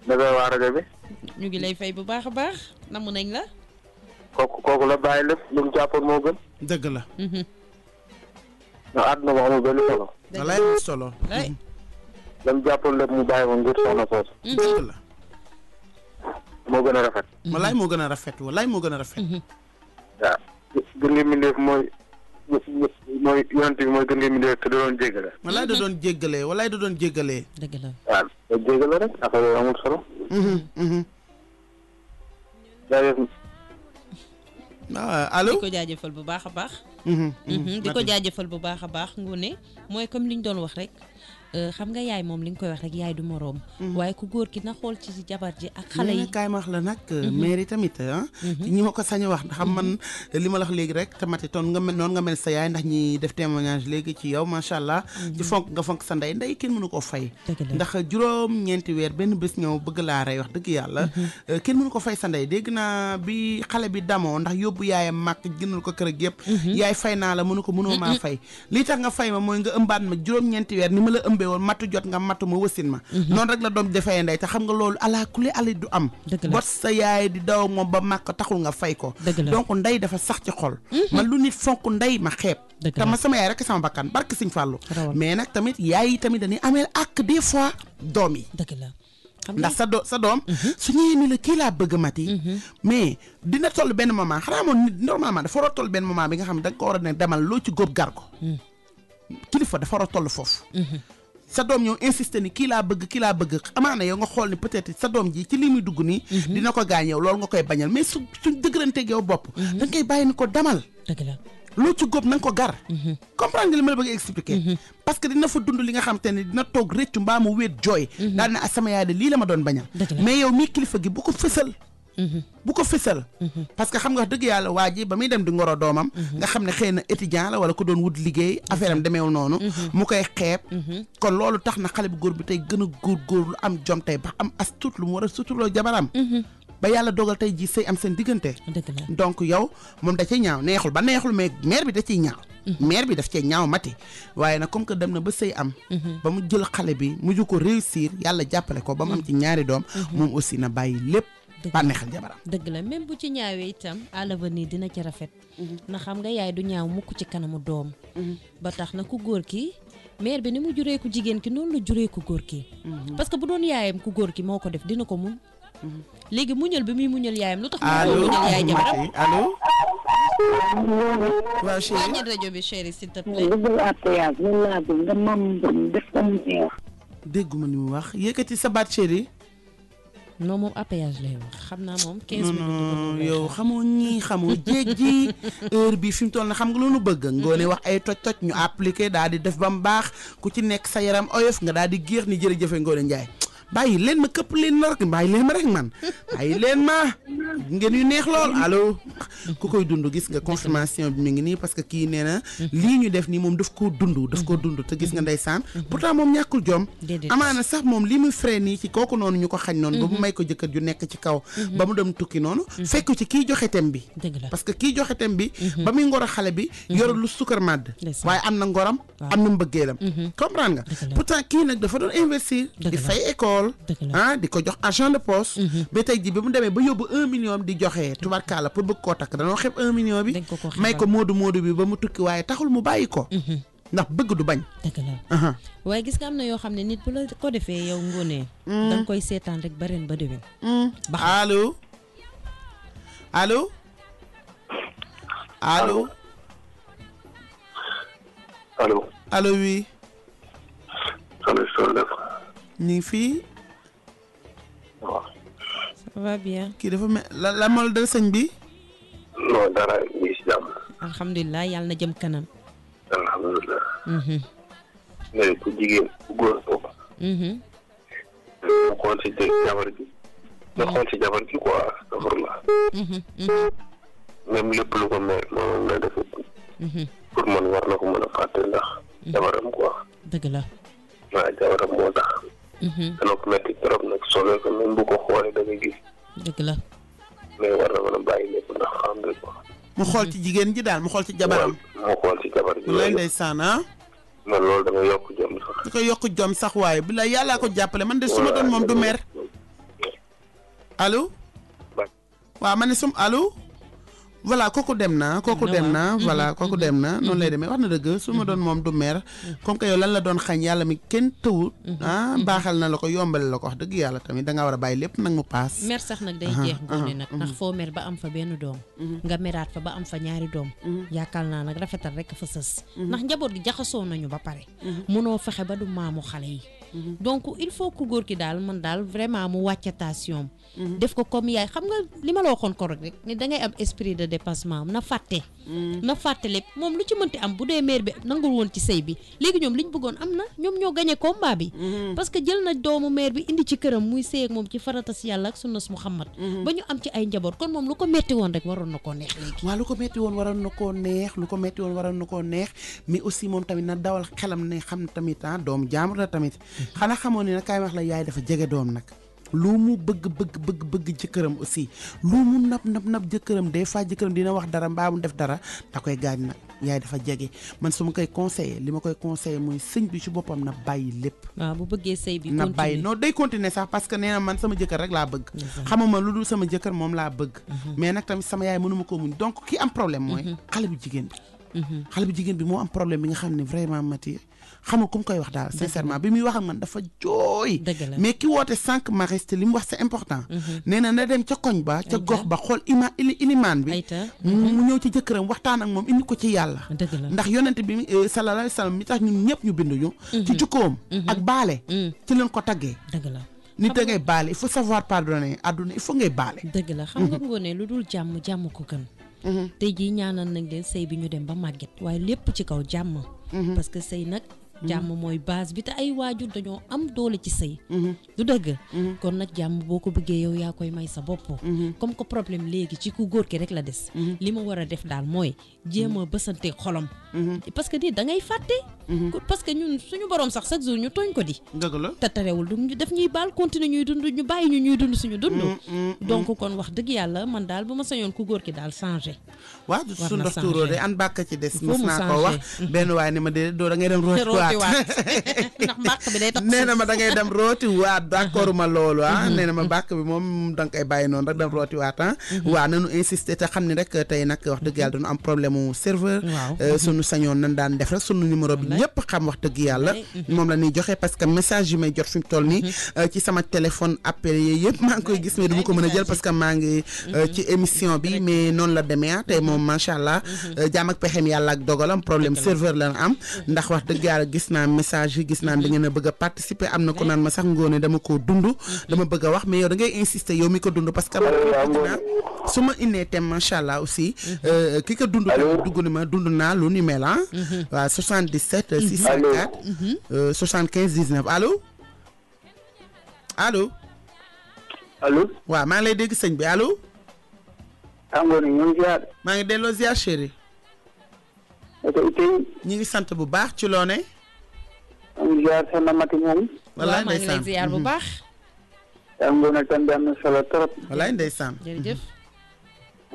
naka waa rajo bi.
ñu ngi lay fay bu baax a baax namm nañ la.
kooku la bàyyi lépp lu mu jàppoon moo gën.
dëgg la.
ndax àdduna mo amul benn solo.
walaay mu solo.
la mu jàppoon lépp mu bàyyi ko ngir soxna soosu.
dëgg la.
moo gën a rafet.
walaay moo gën a rafet walaay moo gën a rafet.
waaw gën nga mindeef mooy yonent bi mooy gën nga mindeef te da doon jéggale.
walaay da doon jéggalee walaay da doon jéggalee.
dëgg la
waaw da jéggale rek affaire yooyu amul solo. jaajëf.
allo
di ko jaajëfal bu baax a baax. di ko jaajëfal bu baax a baax Ngoné mooy comme li ñu doon wax rek xam nga yaay moom li nga koy wax rek yaay du moroom. waaye ku góor ki na xool ci jabar ji ak xale yi.
kaay ma wax la nag. mairie tamit ñi ma ko sañ a wax xam man li ma la wax léegi rek tamati toon nga mel noonu nga mel sa yaay ndax ñi def témoignage léegi ci yow macha allah. ci fonk nga fonk sa ndey kenn mënu koo fay. ndax juróom-ñeenti weer benn bés ñëw bëgg laa rey wax dëgg yàlla. kenn mënu ko fay sa ndey dégg naa bi xale bi damoo ndax yóbbu yaayam màkk gënal ko kër ak yëpp. yaay fay naa la mënu ko mënoo maa fay. lii tax nga fay ma mooy nga ëmbaat ma juróom-ñeenti weer ni ma la ëmbee woon matu jot nga matu ma wësin ma. noonu rek la doom defee ndey te xam nga loolu ala kulli ali du am. bot sa yaay di daw moom ba màkk taxul nga fay ko. donc ndey dafa sax ci xol. man lu nit fonk ndey ma xeeb. te ma sama yaay rek sama bakkan barke Sëñ Fàllu mais nag tamit yaay yi tamit dañuy ameel ak des fois doom yi.
dëgg la.
ndax sa doom su ñëwee ni la kii laa bëgg Mati mais dina toll benn moment xanaa moom nit normalement dafa war a toll benn moment bi nga xam ne da nga ko war a ne demal loo ci góob gar ko kilifa dafa war a toll foofu sa doom ñëw insisté ni kii laa bëgg amaana yow nga xool ni peut-être sa doom ji ci lii muy dugg nii dina ko gaañ yow loolu nga koy bañal mais suñ dëgëranteeg yow bopp da nga koy bàyyi ni ko demal
dëgg la
loo ci góob na nga ko gar comprendre nga li ma la bëgg expliquer parce que dina fa dund li nga xam te ne dina toog réccu mbaa mu wéet jooy daal na sama yaay de lii la ma doon bañal mais yow mii kilifa gi bu ko fësal parce que xam nga dëgg yàlla waa ji ba muy dem di ngoro doomam nga xam ne xëy na étudiant la wala ko doon wut liggéey affaire am demeewul noonu mu koy xeeb kon loolu tax na xale bu góor bi tey gën a góor lu am jom tey ba am as tuut lu mu war a suturloo jabaram ba yàlla dogal tey ji sëy am seen diggante donc yow moom da ciy ñaaw neexul ba neexul mais mère bi da ciy ñaaw mère bi daf cee ñaaw Mati waaye nag comme que dem na ba sëy am ba mu jël xale bi mujj ko réussir yàlla jàppale ko ba mu am ci ñaari doom moom aussi na bàyyi lépp bànneexal jabaram
dëgg la même bu ci ñaawee itam à l'avenir dina ci rafet na xam nga yaay du ñaaw mukk ci kanamu doom ba tax na ku góor ki mère bi ni mu juree ku jigéen ki noonu la juree ku góor ki parce que bu doon yaayam ku góor ki moo ko def dina ko mun léegi muñal bi muy muñal yaayam lu tax mu muñal yaay jabaram
allo waaw chérie
ñi rajo bi chérie s'il te plaît
dégguma ni mu wax yëkkati sa baat chérie
non moom appayage lay wax xam naa moom 15 minutes
non yow xamoo ñii xamoo jéeg ji heure bi fi mu toll na xam nga lu nu bëgg Ngoné wax ay toj ñu appliqué daal di def ba mu baax ku ci nekk sa yaram oyof nga daal di géex ni jërëjëfe Ngoné Ndiaye bàyyi leen ma këpp leen ma rek bàyyi leen ma rek man bàyyi leen ma ngeen yu neex lool allo ku koy dund gis nga confirmation bi mi ngi nii parce que kii nee na lii ñu def nii moom daf koo dund te gis nga ndeysaan pourtant moom ñàkkul jom amaana sax moom li muy frais nii ci kooku noonu ñu ko xañ noonu ba mu may ko jëkkër ju nekk ci kaw ba mu dem tukki noonu fekk ci kii joxe tem bi parce que kii joxe tem bi ba muy ngoro xale bi yorul lu sukkar màdd waaye am na ngoram am na mbëggeelam comprendre nga pourtant kii nag dafa doon investir di fay école di ko jox argent de poche ba tey ji bi mu demee ba yóbbu 1 million di joxe tubarkalla pour bëgg koo takk danoo xeeb 1 million bi may ko moodu bi ba mu tukki waaye taxul mu bàyyi ko ndax bëgg du bañ
dëgg la waaye gis nga am na yoo xam ne nit bu la ko defee yow Ngoné da nga koy seetaan rek ba ren ba déwén
allo allo allo
allo
allo oui ñu ngi fii
ça va bien
kii dafa mel la mal dal sëñ bi
non dara ngi si jàmm
alhamdulilah yàlla na jëm kanam
alhamdulilah mais ku jigéen ku góor nga xool si jabar ji nga xool si jabar ji quoi astafurlah même lépp lu ko may moom la def pour man war na ko mën a fàtte ndax jabaram quoi
dëgg la
waaw jabaram moo tax dana ko metti trop nag soobee ko même bu ko xoolee da nga gis
dëgg la
mais war na mën a bàyyi lépp ndax xam nga quoi
mu xool ci jigéen ji daal mu xool ci jabaram
mu xool ci jabar ji
lay ndeysaan
man loolu dama yokk jom sax
di ko yokk jom sax waaye bi la yàllaa ko jàppale man de su ma doon moom du mer allo waaw ma ne sum allo voilà kooku dem na voilà kooku dem na noonu lay demee wax na dëgg su ma doon moom du mer comme que yow lan la doon xañ yàlla mi kenn tëwut baaxal na la ko yombale la ko wax dëgg yàlla tamit dangaa war a bàyyi lépp nag mu paas
mer sax nag day jeex ngoone nag ndax foo mer ba am fa benn doom nga meraat fa ba am fa ñaari doom yaakaar naa nag rafetal rek fa sës ndax njaboot gi jaxasoo nañu ba pare mënoo fexe ba du maamu xale yi donc il faut que góor ki daal man daal vraiment mu wàcce tension def ko comme yaay xam nga li ma la waxoon ko rek ni da ngay am esprit de dépassement na fàtte lépp moom lu ci mënti am bu dee mère bi nangul woon ci sëy bi léegi ñoom liñ bëggoon am na ñoom ñoo gagné combat bi parce que jël na doomu mère bi indi ci këram muy sëy ak moom ci faratas yàlla ak sunnas Muhammad ba ñu am ci ay njaboot kon moom lu ko metti woon rek waroon na koo neex léegi
waaw lu ko metti woon waroon na koo neex mais aussi moom tamit na dawal xelam ne xam tamit doom jaamur la tamit xanaa xamoon ne nag kaay wax la yaay dafa jege doom nag lu mu bëgg jëkkëram aussi lu mu nab jëkkëram des fois jëkkëram dina wax dara mbaa mu def dara da koy gaañ nag yaay dafa jege man su ma koy conseillé li ma koy conseillé mooy sëñ bi ci boppam na bàyyi lépp
waaw bu bëggee sëy bi
na bàyyi non day continuer sax parce que nee na man sama jëkkër rek laa bëgg xamuma lu dul sama jëkkër moom laa bëgg mais nag tamit sama yaay mënuma ko muñ donc ki am problème mooy xale bu jigéen bi moo am problème bi nga xam ne vraiment mati xamul ku mu koy wax daal sincèrement bi muy wax ak man dafa jooy mais ki woote sànq Maris te li mu wax c'est important nee na dem ca koñ ba ca gox ba xool ilimaan bi mu ñëw ci jëkkëram waxtaan ak moom indi ko ci yàlla ndax yonent bi sallallahu alayhi wa sallam mi tax ñun ñëpp ñu binduñu ci jukkoom ak baale ci leen ko taggee nit da ngay baale il faut savoir pardonner àdduna il faut ngay baale
dëgg la xam nga ngoone lu dul jàmm ko gën tey jii ñaanal nañ leen sëy bi ñu dem ba màgget waaye lépp ci kaw jàmm parce que sëy nag jàmm mooy base bi te ay waajur dañoo am doole ci sëy du dëgg kon nag jàmm boo ko bëggee yow yaa koy may sa bopp comme que problème léegi ci ku góor ki rek la des li ma war a def daal mooy jéem a bësante xolam parce que nii da ngay fàtte parce que ñun suñu borom sax chaque jour ñu tooñ ko di
dëgg la
te terewul du def ñuy baal continuer ñuy dund ñu bàyyi ñu ñuy dund suñu dund donc kon wax dëgg yàlla man daal bu ma sañoon ku góor ki daal changé
waaw su ndox tuuroo de an bàkk ci des mos naa ko wax benn waaye ni ma dee doo da ngay dem rooti waat
ndax mbàq bi day tax
nee na ma da ngay dem rooti waat d'accord ma loolu nee na ma mbàq bi moom da nga koy bàyyi noonu rek dem rooti waat waaw nañu insister te xam ni rek tey nag wax dëgg yàlla dañu am problème mu serveur suñu sañoon nañ daan def rek suñu numéro bi ñëpp xam wax dëgg yàlla moom la ñuy joxe parce que message yi may jot fi mu toll nii ci sama téléphone appel yi yëpp maa ngi koy gis mais du ma ko mën a jël parce que maa ngi ci émission bi mais noonu la demee tey moom macha allah jaam ak pexem yàlla ak dogalam problème serveur la am ndax wax dëgg yàlla gis naa message yi gis naa da ngeen a bëgg a participer am na ko naan ma sax ngoone dama koo dund dama bëgg a wax mais yow da ngay insister yow mi ko dund parce que man su ma innee thème macha allah aussi ki ko dund dugg ni ma dund naa lu ni mel waaw 77 604 75 19 allo waaw maa ngi lay dégg sëñ bi allo maa ngi delloo ziar chéri ñu ngi sant bu baax ci loo ne
ziar sa namati moom
wallaay
maa ngi lay ziar bu baax
am na solo trop
wallaay ndeysaan
jërëjëf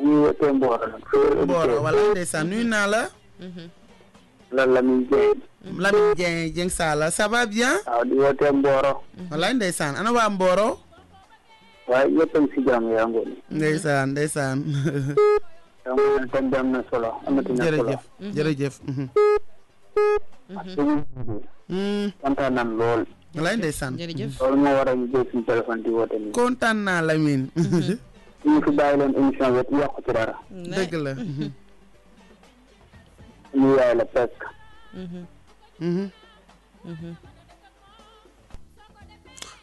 ñu wootee Mboro
wallaay ndeysaan nuyu naa la Lamine Dieng Sala ça va bien
waaw di wootee Mboro
wallaay ndeysaan ana waa Mboro
waaye yëpp a ngi si jàmm yaa ngoon
ndeysaan
am na solo amati na solo
jërëjëf
kontaan nañ lool
wallaay ndeysaan
loolu moo waral ñu jël suñu téléphone di woote nii
kontaan naa Lamine
ñu fi bàyyi leen émission bi yàqu ci dara
dëgg la
ñu yaay la presque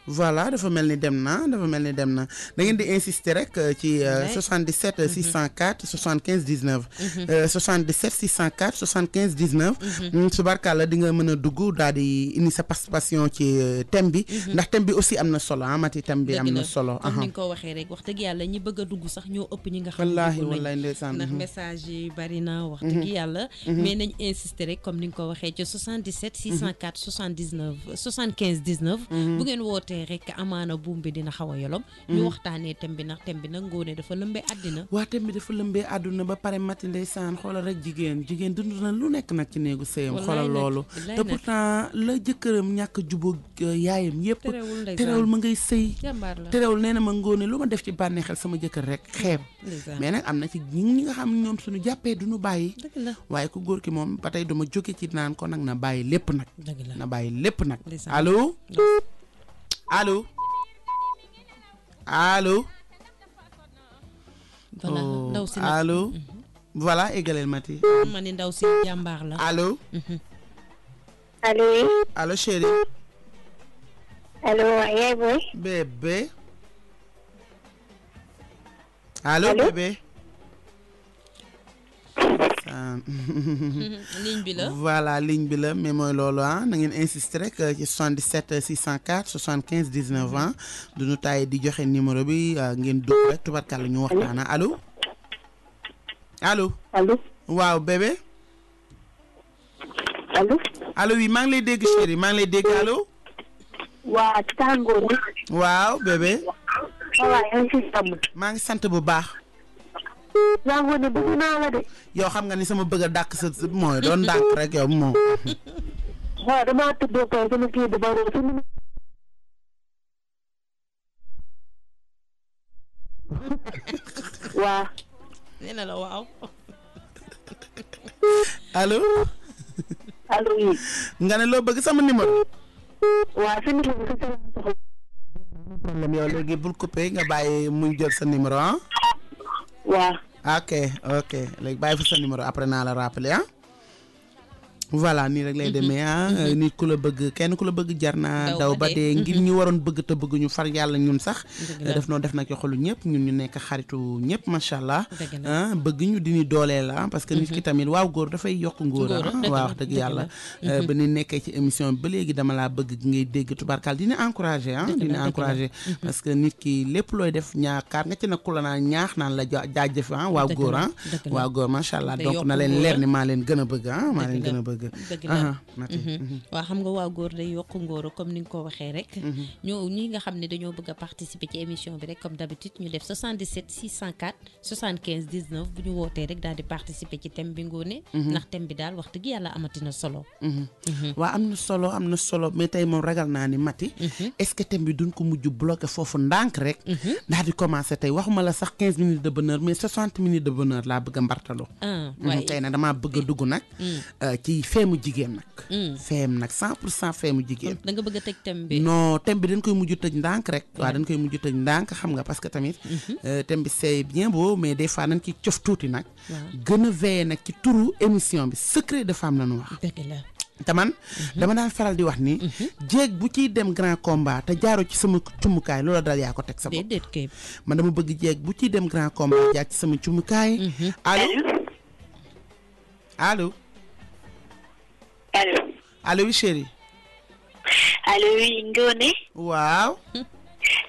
voilà dafa mel ni dem na da ngeen di insister rek ci 77 604 75 19 77 604 75 19 subarkalla di nga mën a dugg daal di indi sa participation ci thème bi ndax thème bi aussi am na solo Mati thème bi am na solo
comme ni nga ko waxee rek wax dëgg yàlla ñi bëgg a dugg sax ñoo ëpp ñi nga xam
wallahi ndeysaan
ndax message yi bari na wax dëgg yàlla mais nañ insister rek comme ni nga ko waxee ci 77 604 79 75 19 bu ngeen wootee rek amaana buum bi dina xaw a yolom ñu waxtaanee thème bi ndax thème bi nag Ngoné dafa lëmbee àddina
waa thème bi dafa lëmbee àdduna ba pare Mati ndeysaan xoolal rek jigéen dund na lu nekk nag ci néegu sëyam xoolal loolu te pourtant la jëkkëram ñàkk jubóog yaayam yépp terewul ma ngay sëy terewul nee na ma Ngoné lu ma def ci bànneexel sama jëkkër rek xeeb mais nag am na ci ñi nga xam ne ñoom suñu jàppee duñu bàyyi waaye ku góor ki moom ba tey dama jóge ci naan ko nag na bàyyi lépp nag na bàyyi lépp nag allo allo allo
voilà ndaw si
allo voilà égaleel Mati
ma ni ndaw si jàmbaar la
allo
allo
allo chéri
allo yaay boy
bébé allo bébé
ligne bi la
voilà ligne bi la mais mooy loolu na ngeen insister rek ci 77 604 75 19 duñu taay di joxe numéro bi ngeen dugg rek tubarkàlla ñu waxtaana allo allo waaw bébé allo oui maa ngi lay dégg chéri maa ngi lay dégg allo
waa tàngoor
waaw bébé
waaw
maa ngi sant bu baax
yaa Ngoné bëgg naa la de
yow xam nga ni sama bëgg a dàq sa mooy doon dàq rek yow moom
waaw damaa tëddoo ko sama kii bi bari waaw
nee na la waaw
allo
oui
nga ne loo bëgg sama numéro
waaw sa numéro
problème yow léegi bul coupé nga bàyyi muy jël sa numéro
waaw
ok léegi bàyyi fa sa numéro après naa la rappeler voilà nii rek lay demee nit ku la bëgg kenn ku la bëgg jar naa daw ba dee ngir ñu waroon bëgg te bëgg ñu far yàlla ñun sax def noo def nag ci xolu ñëpp ñun ñu nekk xaritu ñëpp macha allah bëgg ñu di ñu dooleel parce que nit ki tamit waaw góor dafay yokk ngóor waaw wax dëgg yàlla ba ni nekkee ci émission bi ba léegi dama laa bëgg ngay dégg tubarkal dina encouragé dina encouragé parce que nit ki lépp looy def ñaakaar nga ci nag ku la naan ñaax naan la jaajëf waaw góor macha allah donc na leen leer ni maa leen gën a bëgg maa leen gën a bëgg
dëgg la waaw xam nga waa góor day yokk ngóoro comme ni nga ko waxee rek ñoo ñi nga xam ne dañoo bëgg a participer ci émission bi rek comme d'habitude ñu def 77 604 75 19 bu ñu wootee rek daal di participer ci thème bi Ngoné ndax thème bi daal wax dëgg yàlla amatina solo
waaw am na solo mais tey moom ragal naa ni Mati est-ce que thème bi duñ ko mujj bloqué foofu ndànk rek daal di commencer tey waxuma la sax 15 minutes de bonheur mais 60 minutes de bonheur laa bëgg a mbartaloo tey nag damaa bëgg a dugg nag ci feemu jigéen nag feem nag 100% feemu jigéen
da nga bëgg a tëj thème bi
non thème bi dañ koy mujj tëj ndànk rek waaw dañ koy mujj tëj ndànk xam nga parce que tamit thème bi c'est bien beau mais des fois nañ ci cof tuuti nag gën a veiller nag ci turu émission bi secret de femme la ñu wax
dëgg la
te man dama daan faral di wax ni jéeg bu ciy dem grand combat te jaaroo ci sama cumukaay loola dal yaa ko teg sa bopp
déedéet kay
man dama bëgg jéeg bu ciy dem grand combat jaar ci sama cumukaay allo allo oui chéri
allo oui Ngoné
waaw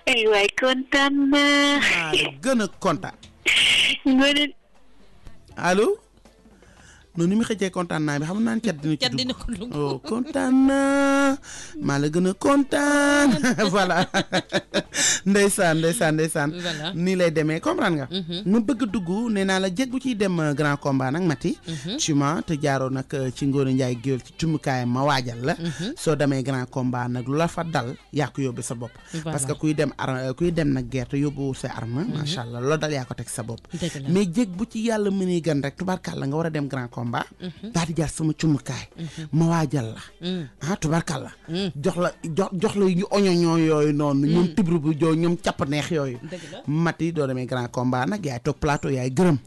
ay waay kontaan naa
maa la gën a kontaan
Ngoné
allo noonu ni mu xëccee kontaan naa bi xam naa cat dina
ko dugg
kontaan naa maa la gën a kontaan voilà ndeysaan nii lay demee comprendre nga ma bëgg dugg nee naa la jeg bu ciy dem grand combat nag Mati ci ma te jaaroo nag ci Ngoné Ndiaye géwél ci cumukaayam ma waajal la soo demee grand combat nag lu la fa dal yaa ko yóbbu sa bopp parce que kuy dem nag guerre te yóbbu sa arme macha allah loolu dal yaa ko teg sa bopp mais jeg bu ci yàlla mënee gan rek tubaarkàlla nga war a dem grand combat combat daal di jàll sama cumukaay ma waajal la tubarkalla jox la ñu oñoñoo yooyu noonu ñoom tibru bu joo ñoom capp neex yooyu mati doo demee grand combat nag yaay toog plateau yaay gërëm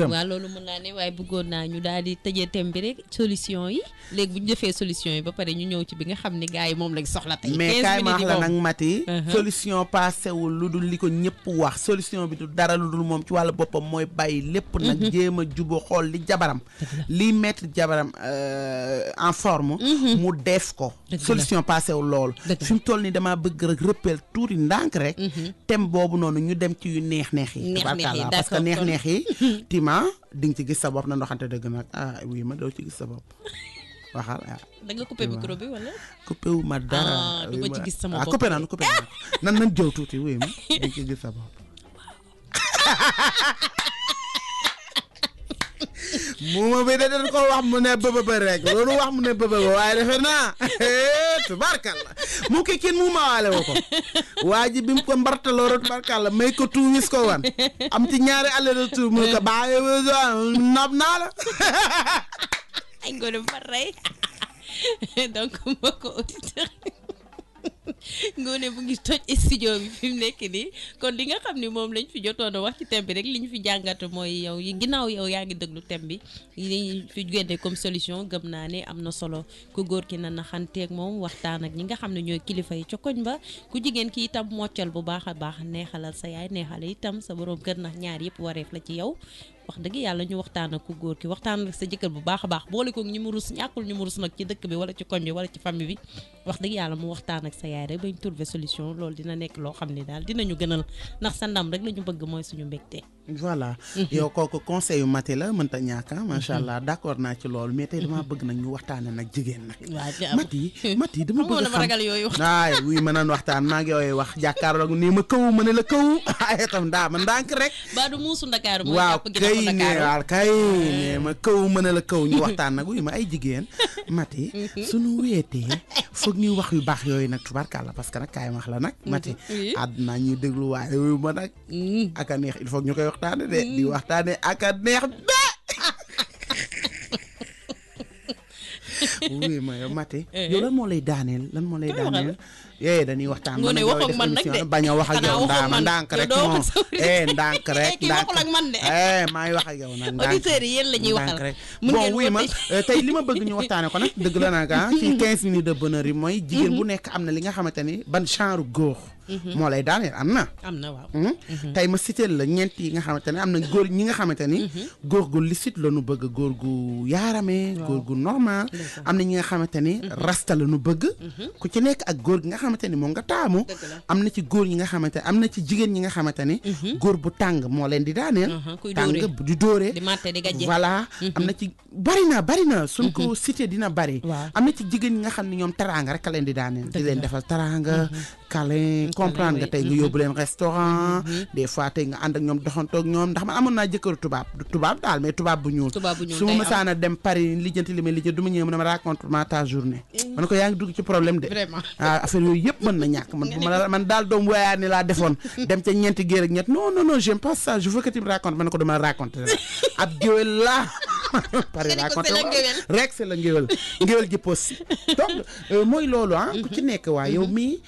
waaw loolu mën naa ne waaye bëggoon naa ñu daal di tëjee thème bi rek solution yi léegi bu ñu defee solution yi ba pare ñu ñëw ci bi nga xam ne gars yi moom lañ soxla tey
mais kaay ma wax la nag mati solution passewul lu dul li ko ñëpp wax solution bi du dara lu dul moom ci wàllu boppam mooy bàyyi lépp nag jéem a juboo xool li jabaram li mettre jabaram en forme mu def ko solution passewul loolu fi mu toll nii damaa bëgg rek rëppel tuuti ndànk rek thème boobu noonu ñu dem ci yu neex yi tabarkalla parce que neex yi tima di nga ci gis sa bopp na ndoxante dëgg nag oui ma doo ci gis sa bopp waxal
da nga coupé micro bi wala
coupé wu ma dara
du ma ci gis sama bopp
coupé naa nan jëw tuuti oui ma di nga ci gis sa bopp muuma bi da dañ ko wax mu ne bëbëbë rek loolu wax mu ne bëbëbë waaye defe naa tubarkalla mu ki kenn muuma waale woo ko waa ji bi mu ko mbartaloo tubarkalla may ko tuuwis ko wan am ci ñaari aller retour mu ko bàyyi nob naa la
ay ngone ba rey donc mbokk auditeur Ngoné bu ngi toj studio bi fi mu nekk nii kon li nga xam ni moom lañ fi jotoon a wax ci thème bi rek li ñu fi jàngat mooy yow ginnaaw yow yaa ngi déglu thème bi li ñu fi génne comme solution gëm naa ne am na solo ku góor ki na naxanteeg moom waxtaan ak ñi nga xam ne ñooy kilifa yi ca koñ ba ku jigéen ki itam moccal bu baax a baax neexalal sa yaay neexale itam sa borom kër ndax ñaar yëpp wareef la ci yow wax dëgg yàlla ñu waxtaan ak ku góor ki waxtaan ak sa jëkkër bu baax a baax boole ko ñu mu rus ñàkkul ñu mu rus nag ci dëkk bi wala ci koñ bi wala ci famille bi wax dëgg yàlla mu waxtaan ak sa yaay rek bañ trouver solution loolu dina nekk loo xam ne daal dinañu gënal ndax sa ndam rek la ñu bëgg mooy suñu mbégte.
voilà yow kooku conseil yu mati la mënta ñàkk macha allah d'accord naa ci loolu mais tey damaa bëgg nag ñu waxtaane nag jigéen nag mati dama bëgg
xam ragal yooyu
waay wuy ma naan waxtaan maa ngi yooyu wax jàkkaarloo nii ma kaw ma ne la kaw ay tam daa ma ndànk rek
ba du muusu Ndakaaru mooy
waaw
jàpp ginnaaw Ndakaaru
kay ne ma kaw ma ne la kaw ñu waxtaan nag wuy ma ay jigéen mati suñu wéetee foog ñuy wax yu baax yooyu nag tubarkàlla parce que nag kaay wax la nag mati àdduna ñuy déglu waaye wuy ma nag ak a neex il faut ñu koy waxtaane de di waxtaane ak a neex be oui ma yow mati yow lan moo lay daaneel dañuy waxtaan
Ngoné wax ak man nag de
bañ a wax ak yow ndànk rek moom ndànk rek maa ngi wax ak yow nag
auditeurs yi yéen la ñuy waxal
rek bon oui ma tey li ma bëgg ñu waxtaane ko nag dëgg la nag ci 15 minutes de bonheur yi mooy jigéen bu nekk am na li nga xamante ni ban genre góor moo lay daaneel am na
waaw
tey ma cité la ñeent yi nga xamante ne am na góor ñi nga xamante ni góor gu licite la nu bëgg góor gu yaarame góor gu normal am na ñi nga xamante ni rasta la nu bëgg ku ci nekk ak góor gi nga xamante ni moom nga taamu am na ci góor ñi nga xamante am na ci jigéen ñi nga xamante ni góor bu tàng moo leen di daaneel tàng di dóore voilà am na ci bari na suñ ko cité dina bari am na ci jigéen ñi nga xam ne ñoom teraanga rek a leen di daaneel di leen defal teraanga câlin comprendre nga tey nga yóbbu leen restaurant des fois tey nga ànd ak ñoom doxantoog ñoom ndax man amoon naa jëkkëru tubaab daal mais tubaab bu ñuul su ma mësaana dem Paris lijjanti li may lijjanti du ma ñëw ma raconte-moi ta journée ma ne ko yaa ngi dugg ci problème de affaire yooyu yëpp mën na ñàkk man daal doom waayaa ni laa defoon dem ca ñeenti géer ak ñett non j'aime pas ça je veux que tu me racontes ma ne ko dama la raconter ab géwél la Paris raconté rek c'est la ngéwél ji pos donc mooy loolu ku ci nekk waa yow mii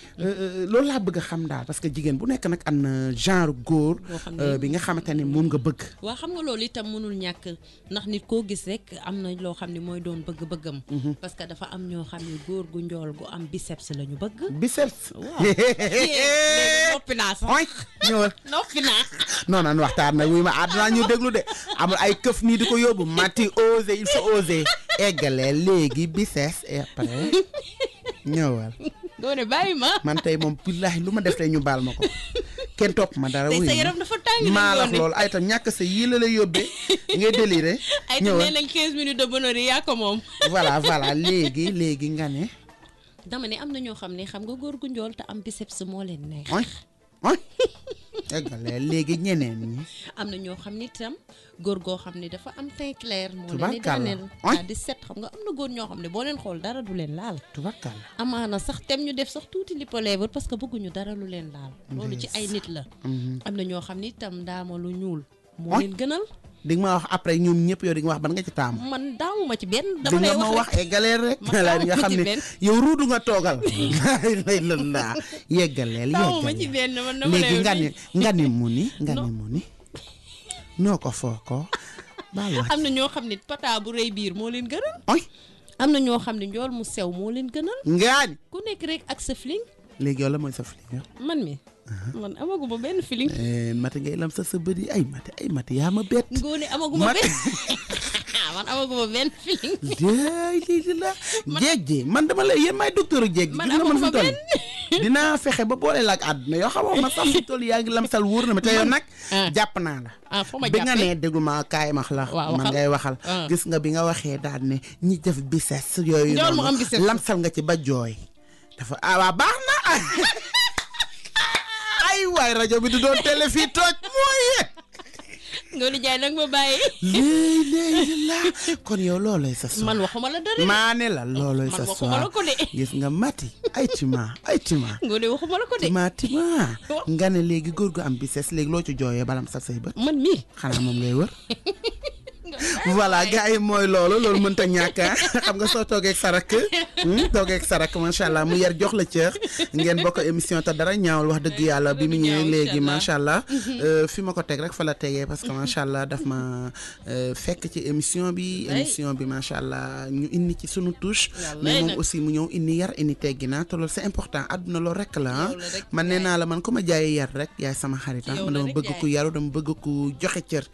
loolu laa bëgg a xam daal parce que jigéen bu nekk nag am na genre góor bi nga xamante ne moom nga bëgg
waaw xam nga loolu itam mënul ñàkk ndax nit koo gis rek am na loo xam ne mooy doon bëgg-bëggam parce que dafa am ñoo xam ne góor gu njool gu am biceps la ñu bëgg
biceps
waaw noppi naa sax
ñëwal
noppi naa
non waxtaan nag wuy ma àdduna ñu déglu de amul ay këf nii di ko yóbbu mati oser il faut oser eggalee léegi biceps et après ñëwal
Ngoné bàyyi ma
man tey moom billaahi lu ma def tey ñu baal ma ko kenn topp ma dara wuy
sa yaram dafa tàng
maa la loolu ay tam ñàkk sa yii la lay yóbbee ngay déliré
ay tam nee nañ 15 minutes de bonheur yi yaa ko moom
voilà léegi nga ne
dama ne am na ñoo xam ne xam nga góor gu njool te am biceps moo leen neex
eggale léegi ñeneen ñi
am na ñoo xam ne itam góor goo xam ne dafa am teint clair moo leen di daaneel di set xam nga am na góor ñoo xam ne boo leen xool dara du leen laal
tubarkalla
amaana sax tem ñu def sax tuuti lipo lèvre parce que bëgguñu dara lu leen laal loolu ci ay nit la am na ñoo xam ne itam ndaama lu ñuul moo leen gënal
di nga ma wax après ñoom ñëpp yow di nga wax ban nga ci taamu.
man daawuma ci benn.
dama lay wax eggaleel rek. di nga xam ne yow ruudu nga toogal. lay la yeggaleel.
daawuma ci benn man dama lay
léegi nga ni mu ni noo ko foo ko.
am na ñoo xam ne pata bu rëy biir moo leen gënal.
oy
am na ñoo xam ne njool mu sew moo leen gënal.
ngaañ
ku nekk rek ak sa feeling.
léegi yow la mooy sa feeling.
man mi. man amaguma benn feeling.
mati ngay lam sa bëri ay mati yaa ma bett.
ngoone amaguma benn man amaguma benn feeling.
lii la jéeg ji man dama lay yéen may docteur jéeg ji.
man amaguma benn
dinaa fexe ba boole la ak àdduna yoo xamoo ma sax fi toll yaa ngi lamsal wóor na ma te yow nag. jàpp naa la.
foo ma
bi nga nee déglu ma kaay max la. man ngay waxal. gis nga bi nga waxee daal ne ñi def bises yooyu. noonu lamsal nga ci ba jooy. dafa waa baax na. ay waay rajo bi du doon télé fii tooj mooy.
Ngoné Ndiaye nag ma bàyyi.
léegi la kon yow loolooy sa soxla.
man waxuma la dara.
maa ne la loolooy sa soxla.
man waxuma la ko de.
gis nga mati ay tima.
Ngoné waxuma la ko de.
tima nga ne léegi góor gu am bises léegi loo ci jooyee balam sa say bët.
man mii
xanaa moom ngay wër. voilà gars yi mooy loolu mënta ñàkk xam nga soo toogee ak sarak macha allah mu yar jox la cër ngeen bokk émission te dara ñaawul wax dëgg yàlla bi mu ñëwee léegi macha allah fi ma ko teg rek fa la tegee parce que macha allah daf ma fekk ci émission bi macha allah ñu indi ci sunu touche mais moom aussi mu ñëw indi yar indi teggina te loolu c'est important àdduna loolu rek la man nee naa la man ku ma jaayee yar rek yaay sama xarit man dama bëgg ku yaru dama bëgg ku joxe cër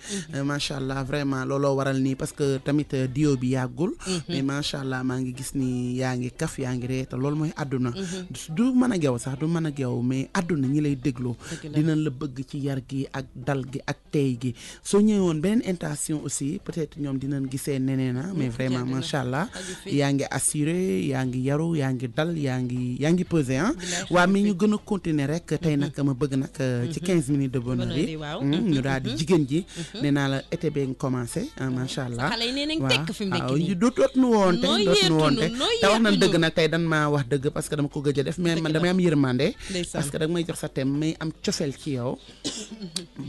macha allah vraiment looloo waral nii parce que tamit dio bi yàggul mais macha allah maa ngi gis ni yaa ngi kaf yaa ngi ree te loolu mooy àdduna du mën a geew sax du mën a geew mais àdduna ñi lay déglu dinañ la bëgg ci yar gi ak dal gi ak tey gi soo ñëwoon beneen intention aussi peut-être ñoom dinañ gisee neneena mais vraiment macha allah yaa ngi assuré yaa ngi yaru yaa ngi dal yaa ngi pesé waa mais ñu gën a continuer rek tey nag ma bëgg nag ci 15 minutes de bonheur yi ñu daal di jigéen ji nee naa la été bee nga commencé macha allah
xale yi nee nañ tekk fi mu nekk nii
dootuñu woon te te wax nañ dëgg nag tey dan maa wax dëgg parce que dama ko gëj a def mais man damay am yërmande parce que da nga may jox sa thème may am cofeel ci yow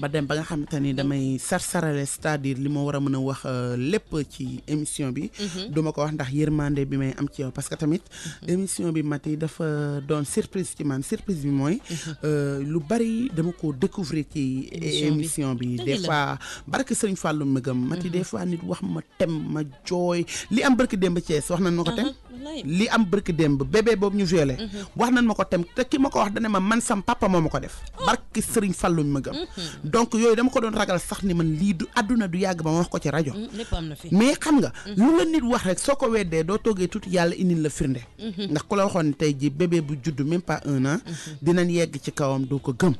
ba dem ba nga xamante ni damay sarsarale c'est-à-dire li ma war a mën a wax lépp ci émission bi duma ko wax ndax yërmande bi may am ci yow parce que tamit émission bi Mati dafa doon surprise ci man surprise bi mooy lu bari dama ko découvrir ci émission bi des fois barke Sëriñ Fallou Mbëggam Mati des fois nit wax ma tem ma jooy li am barki démb Thiès wax nañ ma ko tem li am barki démb bébé boobu ñu violé wax nañ ma ko tem te ki ma ko wax dane ma man sam papa moo ma ko def barki Sëriñ Fallou Mbëggam donc yooyu dama ko doon ragal sax ni man lii du àdduna du yàgg ba ma wax ko ci rajo mais xam nga lu la nit wax rek soo ko weddee doo toogee tuuti yàlla indil la firnde ndax ku la waxoon tey ji bébé bu judd même pas 1 an dinañ yegg ci kawam doo ko gëm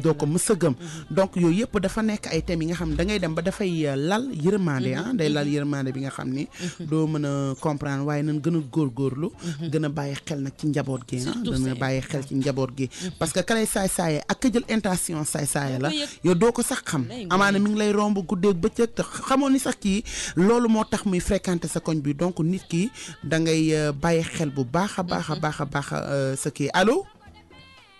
doo ko mës a gëm donc yooyu yëpp dafa nekk ay thèmes yi nga xam ne da ngay dem ba dafay lal yërmande day lal yërmande bi nga xam ni doo mën a comprendre waaye nañ gën a góorgóorlu gën a bàyyi xel nag ci njaboot gi gën a bàyyi xel ci njaboot gi parce que ka lay saay-saaye ak ka jël intention saay-saaye la yow doo ko sax xam amaana mi ngi lay romb guddeeg bëccëg te xamoon ni sax kii loolu moo tax muy fréquenter sa koñ bi donc nit ki da ngay bàyyi xel bu baax a baax a baax a baax sa kii allo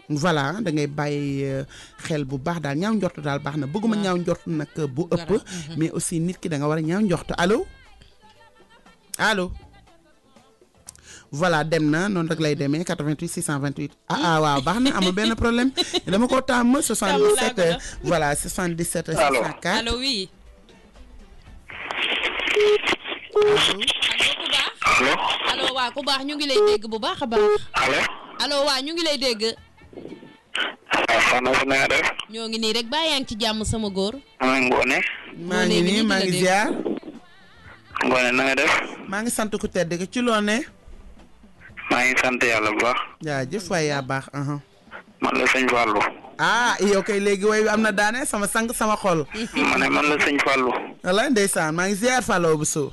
voilà da ngay bàyyi xel bu baax daal ñaaw njort daal baax na bëgguma ñaaw njort nag bu ëpp mais aussi nit ki da nga war a ñaaw njort allo voilà dem na noonu rek lay demee 88 628 waaw baax na amul benn problème dama ko tàmm 77 voilà 77 604
allo oui allo waa ku baax ñu ngi lay dégg bu baax a baax allo waa ñu ngi lay dégg
soxna si na nga def
ñoo ngi nii rek baa yaa ngi ci jàmm sama góor
Ngoné
maa ngi nii maa ngi ziar
Ngoné na nga def
maa ngi sant ku tedd ci loo ne
maa ngi sant yàlla bu baax
jaajëf waay yaa baax
man la sëñ Fallou
yow kay léegi way bi am na daane sama sang sama xol
ma ne man la sëñ Fallou
walla ndeysaan maa ngi ziar Fallou bu soo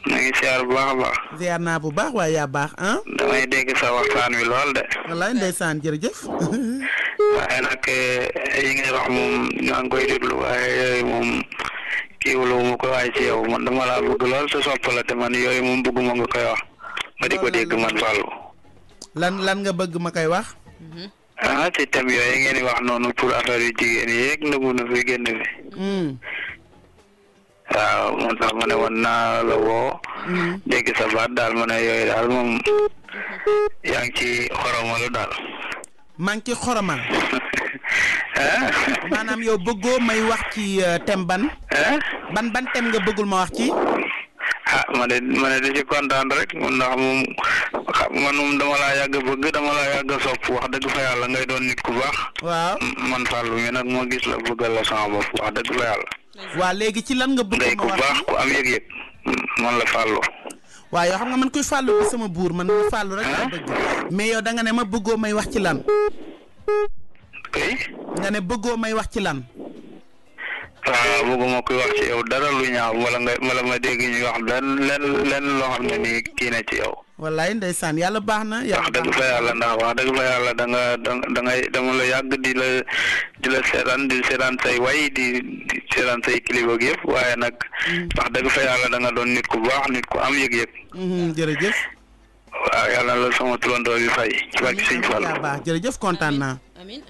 maa ngi ziar bu baax a baax
ziar naa bu baax waaye yaa baax
damay dégg sa waxtaan wi lool de
walla ndeysaan jërëjëf
waaye nag yi ngay wax moom maa ngi koy déglu waaye yooyu moom kiiwulu mu ko waaye ci yow man dama laa bëgg lool sa sopp la te man yooyu moom bëgguma nga koy wax ma di ko dégg man Fallou
lan nga bëgg ma koy wax
ci thème yooyu ngeen di wax noonu pour affaire yu jigéen yi yeeg nëbbu na fi génn fi waaw moo tax ma ne woon naa la woo dégg sa baat daal ma ne yooyu daal moom yaa ngi ci xoromalu daal
maa ngi ci xoromal maanaam yow bëggoo may wax ci thème ban thème nga bëggul ma wax ci
ma ne di ci kontaan rek ndax moom man moom dama laa yàgg bëgg dama laa yàgg sopp wax dëgg fa yàlla ngay doon nit ku baax waaw man Fallou mi nag moo gis la bëggal la sama bopp wax dëgg fa yàlla
waa léegi ci lan nga bëgg
ngay ku baax ku am yëg-yëg man la Fallou
waaw yoo xam nga man kuy Fallou bi sama buur man Fallou rek la bëgg mais yow da nga ne ma bëggoo may wax ci lan
kay
nga ne bëggoo may wax ci lan
waaw bëgguma koy wax ci yow dara lu ñaaw wala ma dégg ñuy wax lenn loo xam ne nii kii na ci yow
wallaay ndeysaan yàlla baax na
wax dëgg fa yàlla ndax wax dëgg fa yàlla dama la yàgg di la seetaan say way di seetaan say kilifa gi yëpp waaye nag wax dëgg fa yàlla da nga doon nit ku baax nit ku am yëg-yëg
jërëjëf
waaw yàlla la sama turandoo bi fay ci barke Sëñ Fall
yaa baax jërëjëf kontaan naa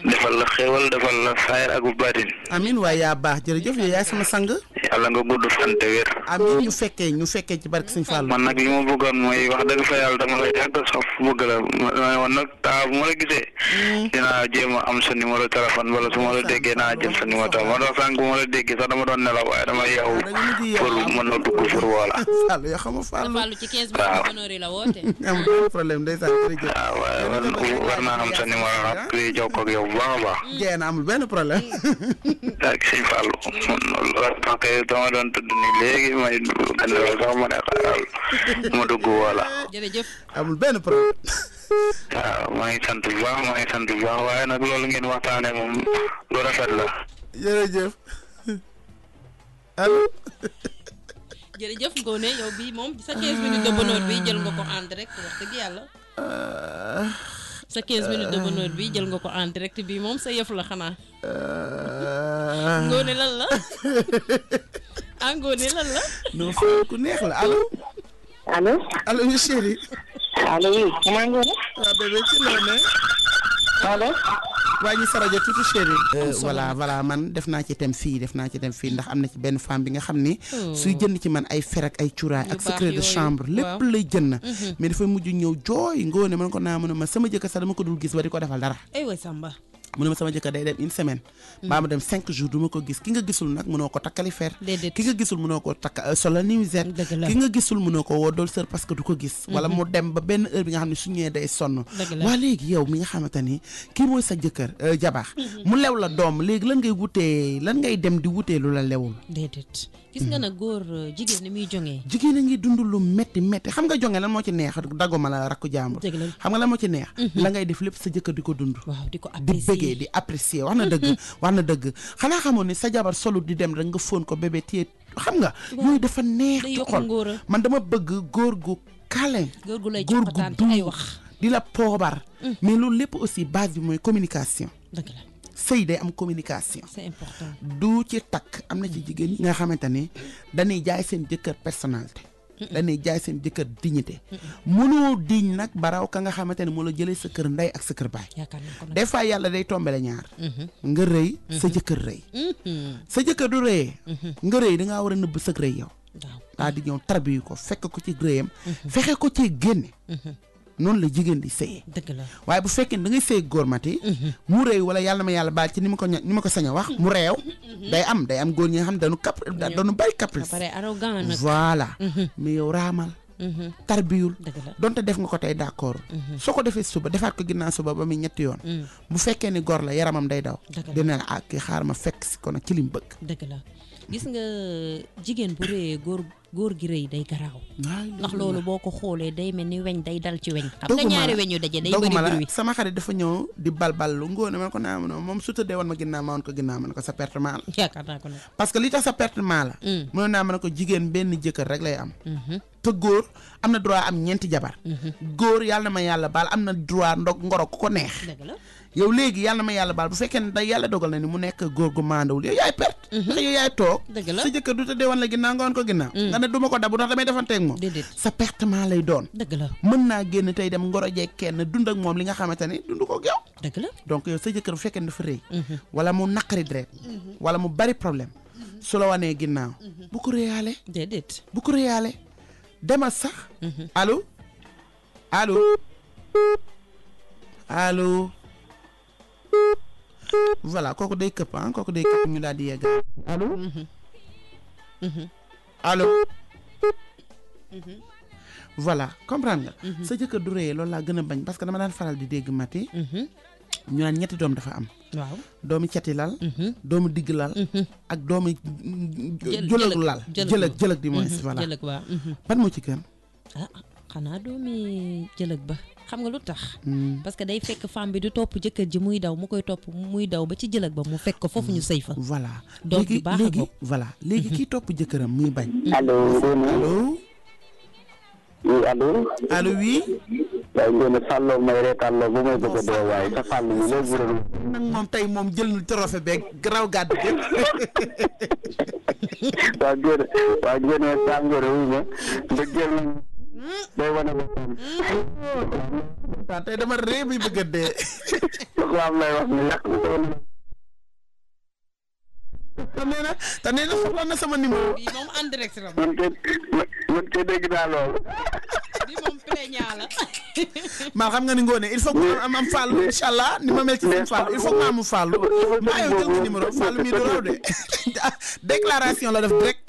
defal la xéewal defal la saayir ak bu baatin
amin waaye yaa baax jërëjëf yow yaay sama sang
yàlla nga gudd fan te wér
amin ñu fekkee ci barke Sëñ Fall
man nag li ma bëggoon mooy wax dëgg fa yàlla dama la yàgg sof bëgg la ma woon nag taa bu ma la gisee dinaa jéem a am sa numéro téléphone wala su ma la déggee naa jël sa numéro téléphone moo tax sànq bu ma la déggee sax dama doon nelaw waaye dama yeewu pour mën a dugg pour woola
Fall yoo xam nga Fall
ci 15 minutes bonheur yi la woote
amul benn problème ndeysaan jërëjëf
waaw waaye war naa am sa numéro ak kuy jokkoo ak yow bu baax a baax
jeex na amul benn problème
ak Sëñ Fallu parce que dama doon tudd ni léegi may gën sax ma ne xaaral ma dugg wala
jërëjëf
amul benn problème
waaw maa ngi sant bu baax waaye nag loolu ngeen waxtaane moom lu rafet la
jërëjëf allo
jërëjëf Ngoné yow bii moom sa 15 minutes de bonheur bi jël nga ko en direct wax dëgg yàlla sa 15 minutes de bonheur bi jël nga ko en direct bi moom sa yëf la xanaa Ngoné lan la Ngoné lan la
non Fall ku neex la allo oui chéri
allo oui maa ngi woon
waaw bébé ci loo ne
allo
wàññi sa rajo tuuti chéri voilà man def naa ci thème fii ndax am na ci benn femme bi nga xam ni suy jënd ci man ay fer ak ay cuuraay ak secret de chambre lépp lay jënd mais dafay mujj ñëw jooy Ngoné man ko naa mën a ma sama jëkkër sax dama ko dul gis ba di ko defal dara
ay way Samba
mu ne ma sama jëkkër day dem une semaine baa ma dem 5 jours du ma ko gis ki nga gisul nag mënoo ko takkali fer ki nga gisul mënoo ko takk solo nuisette ki nga gisul mënoo ko woo dool sër parce que du ko gis wala mu dem ba benn heure bi nga xam ne su ñëwee day sonn waa léegi yow mi nga xamante ni kii mooy sa jëkkër jabax mu lew la doom léegi lan ngay dem di wutee lu la lewul
déedéet gis nga nag góor jigéen ni muy jongee
jigéen a ngi dund lu métti xam nga jonge lan moo ci neex dagguma la rakku jàmbur xam nga lan moo ci neex la ngay def lépp sa jëkkër di ko dund
di ko
di apprécier wax na dëgg xanaa xamoon ni sa jabar solu di dem rek nga fóon ko bébé téye xam nga yooyu dafa neex ci xol man dama bëgg góor gu câlin
góor gu lay joxataan ci ay wax
di la poobar mais loolu lépp aussi base bi mooy communication
dëgg la
sëy day am communication
c'est important
du ci takk am na ci jigéen ñi nga xamante ni dañuy jaay seen jëkkër personnalité dañuy jaay seen jëkkër dignité mënoo diñ nag baraw ka nga xamante ne moo la jëlee sa kër ndey ak sa kër baay des fois yàlla day tombele ñaar nga rëy sa jëkkër rëy sa jëkkër du rëyee nga rëy dangaa war a nëbb sa rëy yow daa di ñëw tarbiyu ko fekk ko ci rëyam fexe ko ci génne noonu la jigéen di sëyee
dëgg la
waaye bu fekkee da ngay sëy góor mati mu réew wala yàlla ma yàlla baal ci ni ma ko sañ a wax mu réew day am góor ñi nga xam dañu bari caprice voilà mais yow raamal tarbiyul donte def nga ko tey d'accord soo ko defee suba defaat ko ginnaaw suba ba muy ñetti yoon bu fekkee ni góor la yaramam day daw dina la ak xaar ma fekk si ko nag ci lim bëgg
dëgg la gis nga jigéen bu réyee góor gi rëy day garaaw ndax loolu boo ko xoolee day mel ni weñ day dal ci weñ xam nga ñaari weñ yu daje day bëri bruit
sama xarit dafa ñëw di balbal lu Ngoné man ko naa moom su tëddee woon ma ginnaaw ma woon ko ginnaaw man ko sa pertement la
yaakaar naa ko ne
parce que li tax sa pertement la mënoon naa mën ko jigéen benn jëkkër rek lay am te góor am na droit am ñeenti jabar góor yàlla na ma yàlla baal am na droit ngoro ku ko neex yow léegi yàlla na ma yàlla baal bu fekkee ne da yàlla dogal na ni mu nekk góor gu maandawul yow yaay perte ndax yow yaay toog sa jëkkër du tëddee woon la ginnaaw nga woon ko ginnaaw nga ne du ma ko dabu ndax damay defanteeg moom sa pertement lay doon
dëgg la
mën naa génn tey dem ngoro jeeg kenn dund ak moom li nga xamante ne dund ko yow
dëgg la
donc yow sa jëkkër bu fekkee ne dafa rëy wala mu naqari deret wala mu bari problème su la wanee ginnaaw bu ko réyaale
déedéet
bu ko réyaale demal sax allo voilà kooku day këpp ñu daal di yegg allo voilà comprendre nga sa jëkkër du réyee loolu laa gën a bañ parce que dama daan faral di dégg mati ñu naan ñetti doom dafa am
waaw
doomi cati lal doomu digg lal ak doomi jëlëg lal jëlëg di mooy voilà
jëlëg waaw
ban moo ci gën
xanaa doomi jëlëg ba xam nga lu tax parce que day fekk femme bi du topp jëkkër ji muy daw mu koy topp muy daw ba ci jëlëg ba mu fekk ko foofu ñu sëy fa
voilà
léegi
léegi kii topp jëkkëram muy bañ allo oui
waaye ngoone fàlloo may reetàlloo bu may bëgg a dee waaye sa fàll mi loo bural
nag moom tey moom jël na trophée beeg raw gàddu gi
waa ngoone saa ngoone wuy ma nga jël day wane
waaw tey dama ree bi bëgg a dee
ko am lay wax ne yàq
te nee na soxla na sama numéro
bi moom en direct la
man kay dégg naa loolu
bi moom plaignant la
maa xam nga ni ngoone il faut que am Fallou incha allah ni ma mel ci seen Fallou il faut que ma am Fallou maa yow jël nga numéro Fallou mii du raw de déclaration la def direct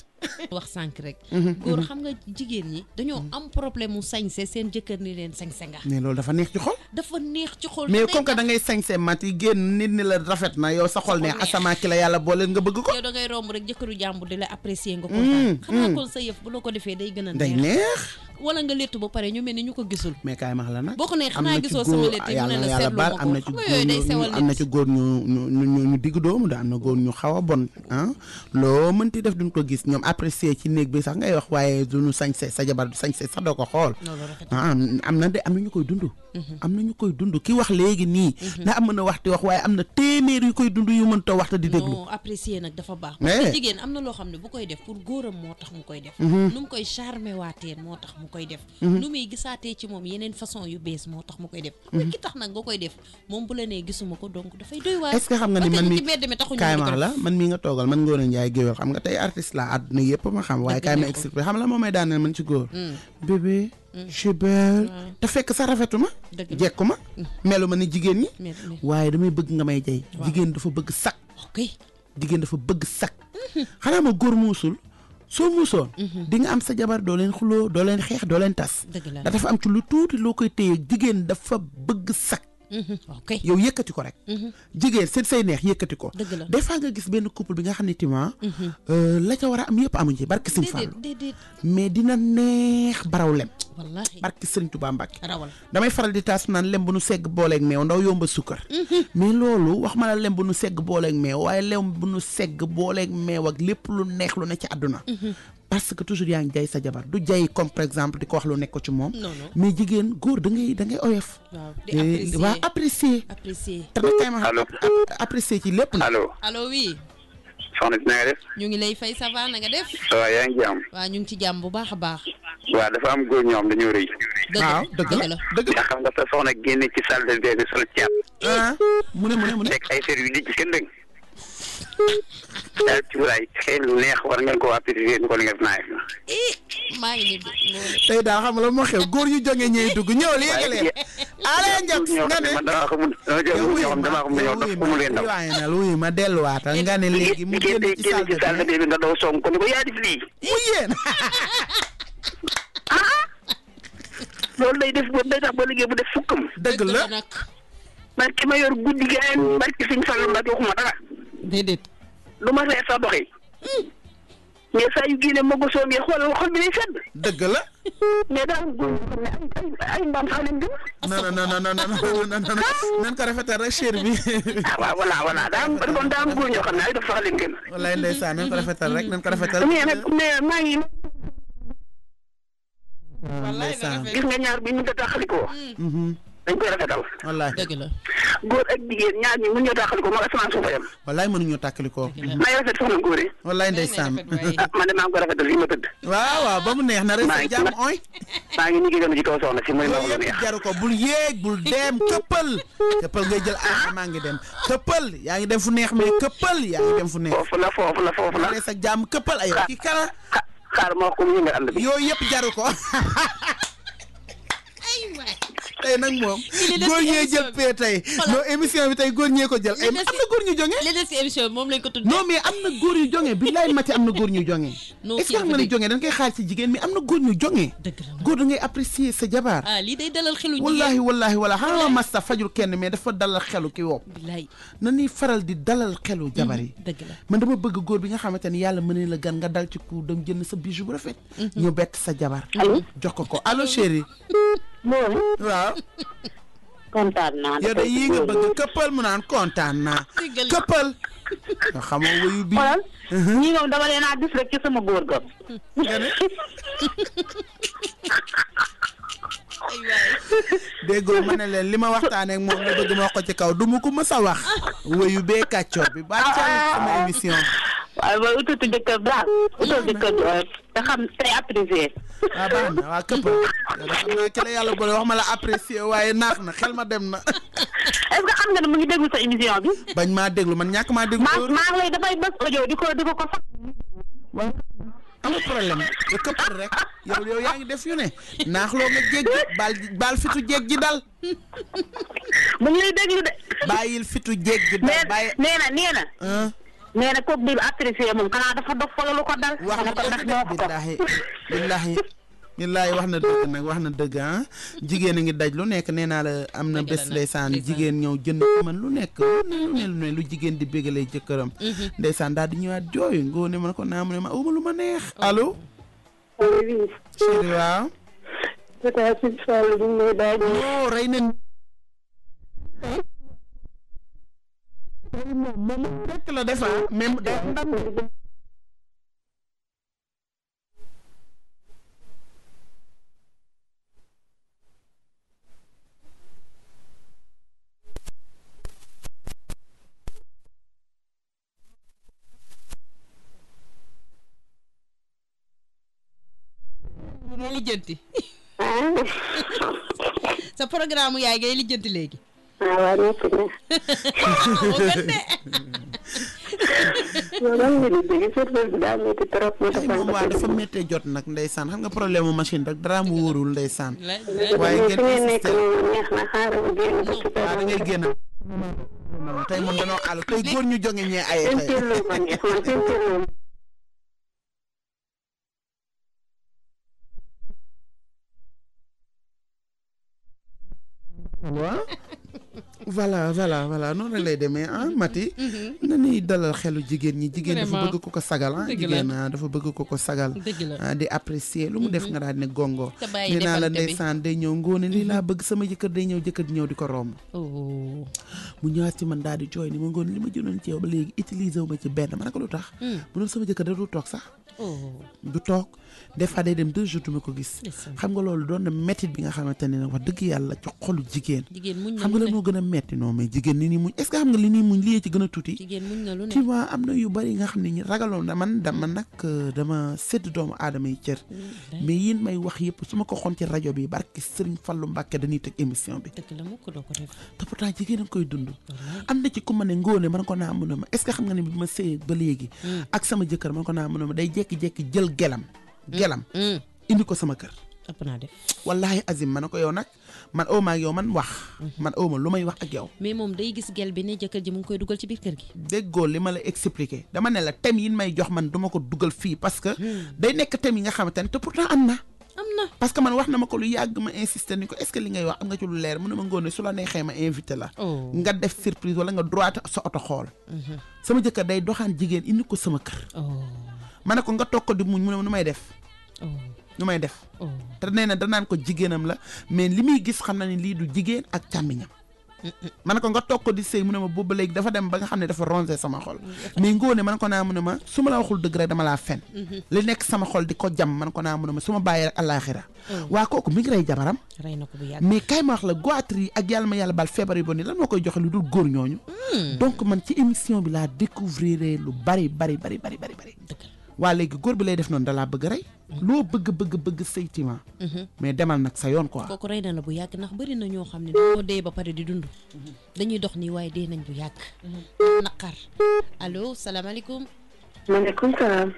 wax sànq rek góor xam nga jigéen ñi dañoo am problème mu sañse seen jëkkër ni leen sañse nga
mais loolu dafa neex ci xol
mais
comme que da ngay sañse mat yi génn nit ni la rafet na yow sa xol neex asamaa ki la yàlla booleel nga bëgg ko
yow da ngay romb rek jëkkëru jàmbur di la apprécier nga kontaan xam nga kon sa yëf bu la ko defee day gën a
neex
wala nga léttu ba pare ñu mel ni ñu ko gisul
mais kaay max la nag
boo ko ne xanaa gisoo sama létt yi mu ne la seetlu ma ko xam nga yooyu day sewal
am na ci góor ñu digg doomu da am na góor ñu xaw a bon loo mënti def duñ ko gis ñoom apprécier ci néeg bi sax ngay wax waaye duñu sañse sa jabar du sañse sax doo ko xool am na ñu koy dund am na ñu koy dund ki wax léegi nii ndax am mën a wax di wax waaye am na téeméer yu koy dund yu mënta wax te di déglu
non apprécier nag dafa baax parce que jigéen am na loo xam ne bu koy def pour góoram moo tax mu koy def nu mu koy charmer waatee moo tax mu koy def nu muy gisaatee ci moom yeneen façon yu bees moo tax mu koy def ki tax nag nga koy def moom bu la nee gisuma ko donc dafay doy waar
est-ce que xam nga ni man mi kaay ma la man mii nga toogal man Ngoné Ndiaye géwél xam nga tey artiste la àdduna yëpp ma xam waaye kaay ma expliqué xam la moo may daaneel man ci góor bébé je belle te fekk sa rafetuma jekku ma melu ma ni jigéen ñi waaye damay bëgg nga may jay jigéen dafa bëgg sak jigéen dafa bëgg sak xanaa ma góor muusul soo muusoon di nga am sa jabar doo leen xuloo doo leen xeex doo leen tas da dafa am ci lu tuuti loo koy téye jigéen dafa bëgg sak yow yëkkati ko rek jigéen seen say neex yëkkati ko des fois nga gis benn couple bi nga xam ne tima la ca war a am yëpp amuñ ci barki Sëñ Fallu mais dina neex baraw lem barki Sëñ Tuubaa Mbàkke damay faral di taas naan lem bu nu segg booleeg meew ndaw yomba sukkar mais loolu wax ma la lem bu nu segg booleeg meew waaye lem bu nu segg booleeg meew ak lépp lu neex lu ne ci àdduna parce que toujours yaa ngi jay sa jabar du jay comme par exemple di ko wax lu nekk ko ci moom mais jigéen góor da ngay oyof waaw apprécier te nag kay ma apprécier ci lépp na
allo oui
soxna si na nga def
ñu ngi lay fay ça va na nga def
waaw yaa ngi jàmm
waaw ñu ngi ci jàmm bu baax a baax
waaw dafa am góor ñoom dañoo rëy
waaw dëgg la
nga xam nga sa soxna génne ci salle de bain bi sol caat
mu ne
fekk ay fer yu dijj kenn dëgg daal cuuraay xëy lu neex war ngeen koo apprécier ko li nga naay
maa ngi nii
tey daal xam nga la moo xew góor yu jógee ñëy dugg ñëw léegi-léeg ale njab nga ne waaye na luy ma delluwaatal nga ne léegi mu génn ci salle
bi nga daw song ko ni ko yaa def lii
mu yéen
loolu day def day tax ba liggéey bu def fukkam
dëgg la
barki ma yor guddi gi barki Sëñ Fallu Mbàkke waxuma dara
déedéet
lu ma reer sa doxi mais saa yu génne ma ko soogee xol bi day sedd
dëgg la
mais daal ay mbaam sax leen gën
non nan ko rafetal rek chéri bi
waaw voilà daa am góor ñoo xam ne ay daf sax leen gën
wallaay ndeysaan nan ko rafetal rek nan ko rafetal
mais nag maa ngi
wallaay
gis nga ñaar bi ñu ta taxalikoo dañ koy rafetal.
wallaay
dëgg la.
góor ak jigéen ñaar ñi mën ñoo tàqali ko moo asamaan suufa yam.
wallaay mënuñoo tàkkali ko.
may rafet soxna góor yi.
wallaay ndeysaan.
man de maa ngi ko rafetal fii ma tëdd.
waaw ba mu neex na rek sa jàmm ooy.
maa ngi ñu gën a ci kaw soxna si muy ma
loolu yëpp jaru ko bul yéeg bul dem këppal ngay jël maa ngi dem këppal yaa ngi dem fu neex mais këppal yaa ngi dem fu neex.
foofu la.
sa jàmm këppal ay ki kala.
xaar ma wax ko mu yëngal ànd bi.
yooyu yëpp jaru ko. tey nag moom góor ñee jël pee tey non émission bi tey góor ñee ko jël ay am na góor ñu jonge
li des ci émission bi moom lañ ko tudd
non mais am na góor yu jonge billaay mati am na góor ñu jonge est-ce que xam nga ne jonge dañ koy xaar ci jigéen mais am na góor ñu jonge góor da ngay apprécier sa jabaar
lii day dalal xelu jigéen
wallaahi wala xanaa masta fajul kenn mais dafa dalal xelu ki wopp na ni faral di dalal xelu jabar yi
dëgg la
man dama bëgg góor bi nga xamante ni yàlla mën na la gan nga dal ci ku dem jënd sa bijou bu rafet ñu bett sa jabar jox ko allo chéri waaw
kontaan naa.
yow de yii nga bëgg këppal mu naan kontaan naa. këppal. nga xamoo wuyu bi.
xoolal ñii moom dama leen a gis rek ci sama góor ga.
déggoo ma ne leen li ma waxtaanee ak moom nga bëgg ma wax ko ci kaw du ma ko mës a wax. wuyu bee kàccoor bi ba ca sama émission.
waaye ba ututu jëkkër daal utal jëkkër te xam tey apprécier.
waaw baax na waa këppal yow de xam naa ki la yàlla boole wax ma la apprécier waaye naax na xel ma dem na.
est-ce que xam nga ne mu ngi déglu sa émission bi.
bañ maa déglu man ñàkk maa déglu.
maa ngi lay dafay bës audio di ko sax.
waaw amul problème yow këppal rek yow yaa ngi def yu ne naaxloo nga jéggi baal fitu jéggi dal.
mu ngi lay déglu de.
bàyyil fitu jéggi dal bàyyi.
nee na kooku di apprécier moom xanaa dafa dof wala lu ko dal.
wax na dëgg billaahi wax na dëgg ah jigéen a ngi daj lu nekk nee naa la am na bés ndeysaan jigéen ñëw jënd man lu nekk lu ne lu jigéen di bégalee jëkkëram ndeysaan daal di ñëwaat jooy ngoone man ko naa mu ne ma awma lu ma neex allo chéri waaw oo rey na moom rekk la defa même
ngay lijjanti sa programme yaay ngay lijjanti léegi
waaw nekk na.
moo gën de.
moom waa dafa méttee jot nag ndeysaan xam nga problème mu machine rek dara mu wóorul ndeysaan. waaye ngeen insisté waaw da ngay génn. tey moom danoo àll tey góor ñu jonge ñee aye tey. waaw voilà noonu rek lay demee Mati. na ñuy dalal xelu jigéen ñi jigéen dafa bëgg ko sagal jigéen dafa bëgg ko sagal di apprécier lu mu def nga daal ne gongo nee naa la ndeysaan day ñëw ngóone lii laa bëgg sama jëkkër day ñëw jëkkër di ñëw di ko romb mu ñëwaat ci man daal di jooy ni ma ngoon li ma jëloon ci yow ba léegi utiliser wu ma ci benn ma ne ko lu tax bu doon sama jëkkër da du toog sax du toog des fois day dem 2 jours du ma ko gis xam nga loolu doon na métit bi nga xamante ne nag wax dëgg yàlla ci xolu jigéen xam nga la moo gën a metti non mais jigéen ni muñ est-ce que xam nga li nii muñ lii ci gën a tuuti tu vois am na yu bari nga xam ne ñi ragaloon na man nag dama sédd doomu aadama yi cër mais yéen may wax yëpp su ma ko xoon ci rajo bi barki Sëriñ Fallu Mbàkke dañuy teg émission bi te pourtant jigéen a koy dund am na ci ku ma ne ngóone man ko naa mën a ma est-ce que xam nga ne bi ma sëy ba léegi ak sama jëkkër man ko naa mën a ma day jekki-jekki jël gelam indi ko sama kër
ëpp naa def
wallaahi azim ma ne ko yow nag man awma ak yow man wax man awma lu may wax ak yow
mais moom day gis gel bi ne jëkkër ji mu ngi koy dugal ci biir kër gi
déggoo li ma la expliqué dama ne la thème yi may jox man duma ko dugal fii parce que day nekk thème yi nga xamante ne te pourtant am na parce que man wax na ma ko lu yàgg ma insister ni ko est-ce que li ngay wax am nga ci lu leer mu ne ma ngoone su la neexee ma invité la nga def surprise wala nga droit sa oto xool sama jëkkër day doxaan jigéen indi ko sama kër ma ne ko nga toog ko di muñ mu ne ma nu may def te nee na danaan ko jigéenam la mais li muy gis xam na ni lii du jigéen ak càmmiñam ma ne ko nga toog ko di sëy mu ne ma boobu léegi dafa dem ba nga xam ne dafa rongé sama xol mais Ngoné ma ne ko naa mu ne ma su ma la waxul dëgg rek dama laa fen li nekk sama xol di ko jam ma ne ko naa mu ne ma su ma bàyyi rek àllaaxira waa kooku mi ngi rey jabaram
rey na ko bu yàgg
mais kay ma wax la goitre yi ak yàlla ma yàlla baal feebar yu bon yi lan moo koy joxe lu dul góor ñooñu donc man ci émission bi laa découvrir lu bari waa léegi góor bi lay def noonu da laa bëgg rey loo bëgg seytima mais demal nag sa yoon quoi
kooku rey na la bu yàgg ndax bëri na ñoo xam ne dañoo dee ba pare di dund dañuy dox nii waaye dee nañ bu yàgg naqar allo salaamaaleykum
maaleykum salaam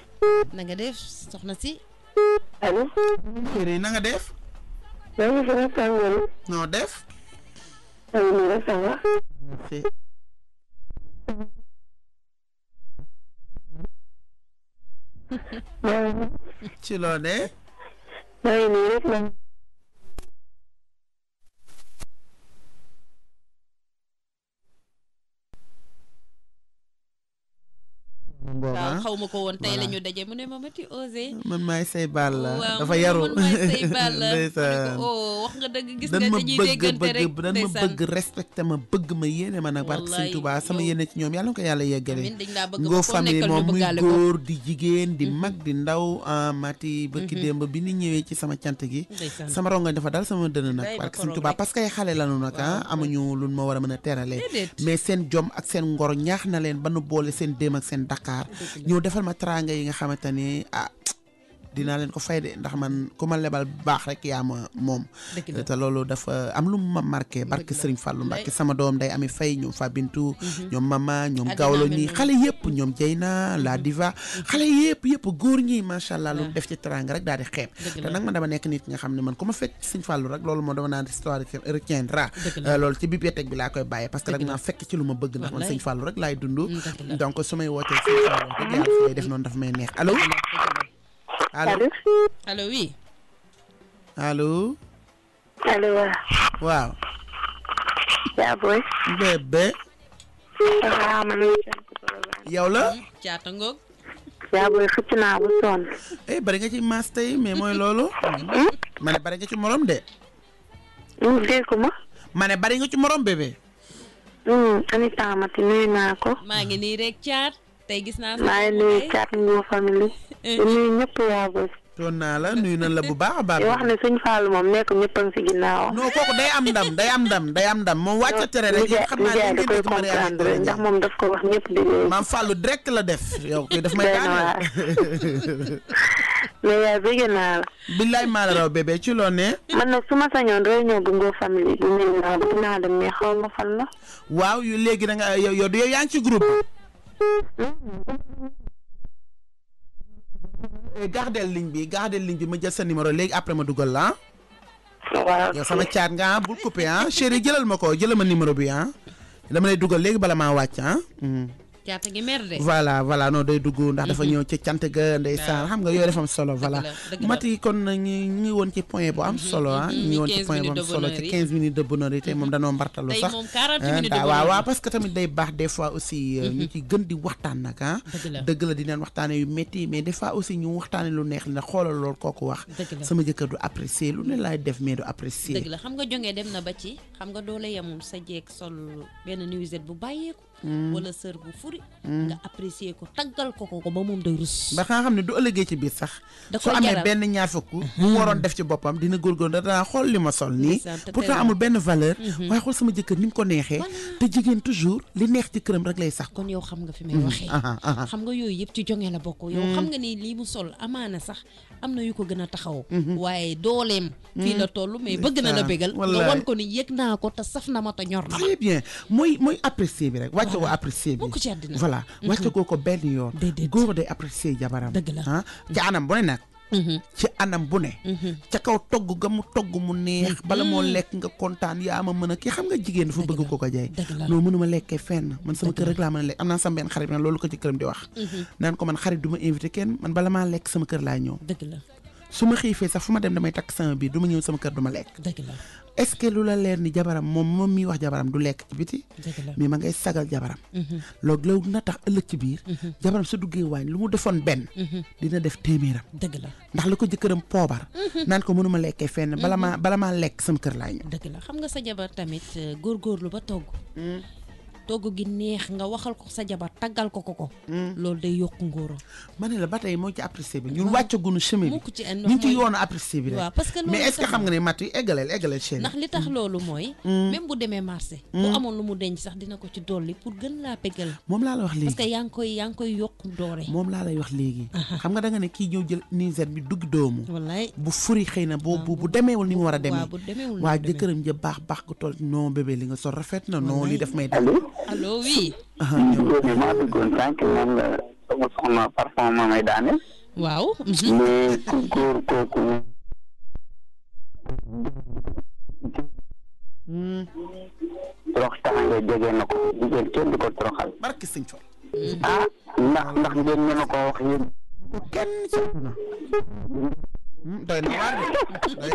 na nga def soxna si
allo
chérie na nga def noo def ci loo ne
waaw xaw ma ko woon tey la ñu daje mu ne ma Mati osé
man maay say baal la dafa yaru
man maay say baal la wax nga dëgg gis nga dañuy déggante rek
dan ma bëgg respecté ma bëgg ma yéene ma nag barke Sëñ Tuubaa sama yéene ci ñoom yàlla na ko yàlla yeggale ngoo famille moom muy góor di jigéen di mag di ndaw Mati bëkki démb bi ni ñëwee ci sama cant gi sama rongañ dafa dal sama dënn nag barke Sëñ Tuubaa parce que ay xale lanu nag amuñu lu ma war a mën a teralee mais seen jom ak seen ngor ñaax na leen ba nu boole seen déem ak seen Dakar ñëw defal ma teraanga yi nga xamante ni dinaa leen ko fay de ndax man ku ma lebal baax rek yaa ma moom te loolu dafa am lu ma marqué barke Serigne Fallou Mbacke sama doom day ami fay ñoom Fa Bintu ñoom mama ñoom Gawlo ñi xale yëpp ñoom Jeyna la diva xale yëpp góor ñi macha allah lu def ci teraanga rek daal di xeeb te nag man dama nekk nit nga xam ne man ku ma fekk Serigne Fallou rek loolu moom dama naan histoire retiendra loolu ci bibliothèque bi laa koy bàyyee parce que rek naa fekk ci lu ma bëgg ndax man Serigne Fallou rek laay dund donc su may wootee Serigne Fallou rek yàlla fi lay def noonu dafa may neex allo
allo oui
allo waaw
yaa booy
bébé yow la
caata ngoog
yaa booy xëcc naa bu sonn
bari nga ci maas tey mais mooy loolu ma ne bari nga ci morom de
dégg ma
ma ne bari nga ci morom bébé
Anita Mati nuyu naa ko
maa ngi nii rek caat tey gis naa
maa ngi nuyu caat Ngor famille nuyu ñëpp yaa booy
toon naa la nuyu nan la bu baax a baax
wax ne Sëñ Fallu moom nekk ñëpp a ngi si ginnaaw
non kooku day am ndam moom wàcc tere rek xam naa
nijaay da koy comprendre ndax moom daf ko wax ñëpp di
maam Fallu direct la def yow koy daf may daaneel
mais yaay bëgg naa la
billaay maa la raw bébé ci loo ne
man nag su ma sañoon réunion bu Ngor famille bi nuyu naa bëgg naa dem mais xaw ma fan la
waaw yu léegi da nga yow yaa ngi ci groupe gardel ligne bi ma jël sa numéro léegi après ma dugal la
waaw
yow sama caat nga bul coupé chéri jëlal ma ma numéro bi dama lay dugal léegi bala maa wàcc
caata gi mer de
voilà non day dugg ndax dafa ñëw ci cant ga ndeysaan xam nga yooyu dafa am solo voilà Mati kon ñu ngi woon ci point bu am solo ñu ngi woon ci point bu am solo ci 15 minutes de bonheur yi tey moom danoo mbartalu sax waaw parce que tamit day baax des fois aussi ñu ci gën di waxtaan nag dëgg la dineen waxtaane yu métti mais des fois aussi ñu waxtaane lu neex li na xoolal loolu kooku wax sama jëkkër du apprécier lu ne laay def mais du apprécier
dëgg la xam nga jongee dem na ba ci xam nga doole yemul sa jeeg sol benn nuisette bu bàyyeeku wala sër bu furi nga apprécier ko taggal ko ba moom day rus
ba nga xam ne du ëllëgee ci biir sax su amee benn ñaar fukk bu waroon def ci boppam dina góorgóorlu danaa xool li ma sol nii pourtant amul benn valeur waaye xool sama jëkkër ni mu ko neexee te jigéen toujours li neex ci këram rek lay sax
kon yow xam nga fi may waxee xam nga yooyu yëpp ci jonge la bokk yow xam nga ni lii mu sol amaana sax am na yu ko gën a taxaw waaye dooleem fii la toll mais bëgg na la bégal nga wan ko ni yëg naa ko te saf na ma te ñor na ma
très bien mooy apprécier bi rek wàcce ko apprécier bi voilà wàcce ko benn yoon góor day apprécier jabaram
dëgg la
ci anam bu ne nag ci anam bu ne ca kaw togg ga mu togg mu neex bala moo lekk nga kontaan yaa ma mën a kii xam nga jigéen dafa bëgg ko jaay loolu mënuma lekkee fenn man sama kër rek laa mën a lekk am naa sama benn xarit nag loolu ko ci këram di wax naan ko man xarit du ma invité kenn man bala maa lekk sama kër laa ñëw
dëgg la
su ma xiifee sax fu ma dem damay takk sama biir du ma ñëw sama kër du ma lekk.
dëgg la
est-ce que lu la leer ni jabaram moom miy wax jabaram du lekk ci biti.
dëgg la
mais ma ngay sagal jabaram. loolu na tax ëllëg ci biir. jabaram su duggee waañ lu mu defoon benn. dina def téeméeram.
dëgg la
ndax la ko jëkkëram poobar. naan ko mënuma lekkee fenn bala maa lekk sama kër laay ñëw.
dëgg la xam nga sa jabar tamit góorgóorlu ba togg. togg gi neex nga waxal ko sa jabar taggal ko. loolu day yokku ngóoro.
ma ne la ba tey moo ci apprécié bi ñun wàccaguñu chemin bi. ñu ngi ci yoonu apprécié bi rek.
waaw parce que loolu
mais est-ce que xam nga ne Mati eggaleel chaîne.
ndax li tax loolu mooy. même bu demee marché. bu amoon lu mu denc sax dina ko ci dolli pour gën laa bégal.
moom laa la wax léegi
parce que yaa ngi koy yokku doore.
moom laa lay wax léegi. xam nga da nga ne kii ñëw jël nuisette bi dugg doomu.
wallaay
bu furi xëy na bu demeewul ni mu war a demee.
waaw bu demeewul
waa jëkkëram ja baax gu toll non bébé li nga sol rafet na non li def may def.
allo oui.
maa duggoon sànq moom la sama soxna parfum ma may daane.
waaw.
mais ku góor kooku. torox taxange jege na ko jigéen kenn du ko toroxal.
barke sëñ Fall.
ndax ngeen ñeme ko wax yéen.
kenn ci na. doy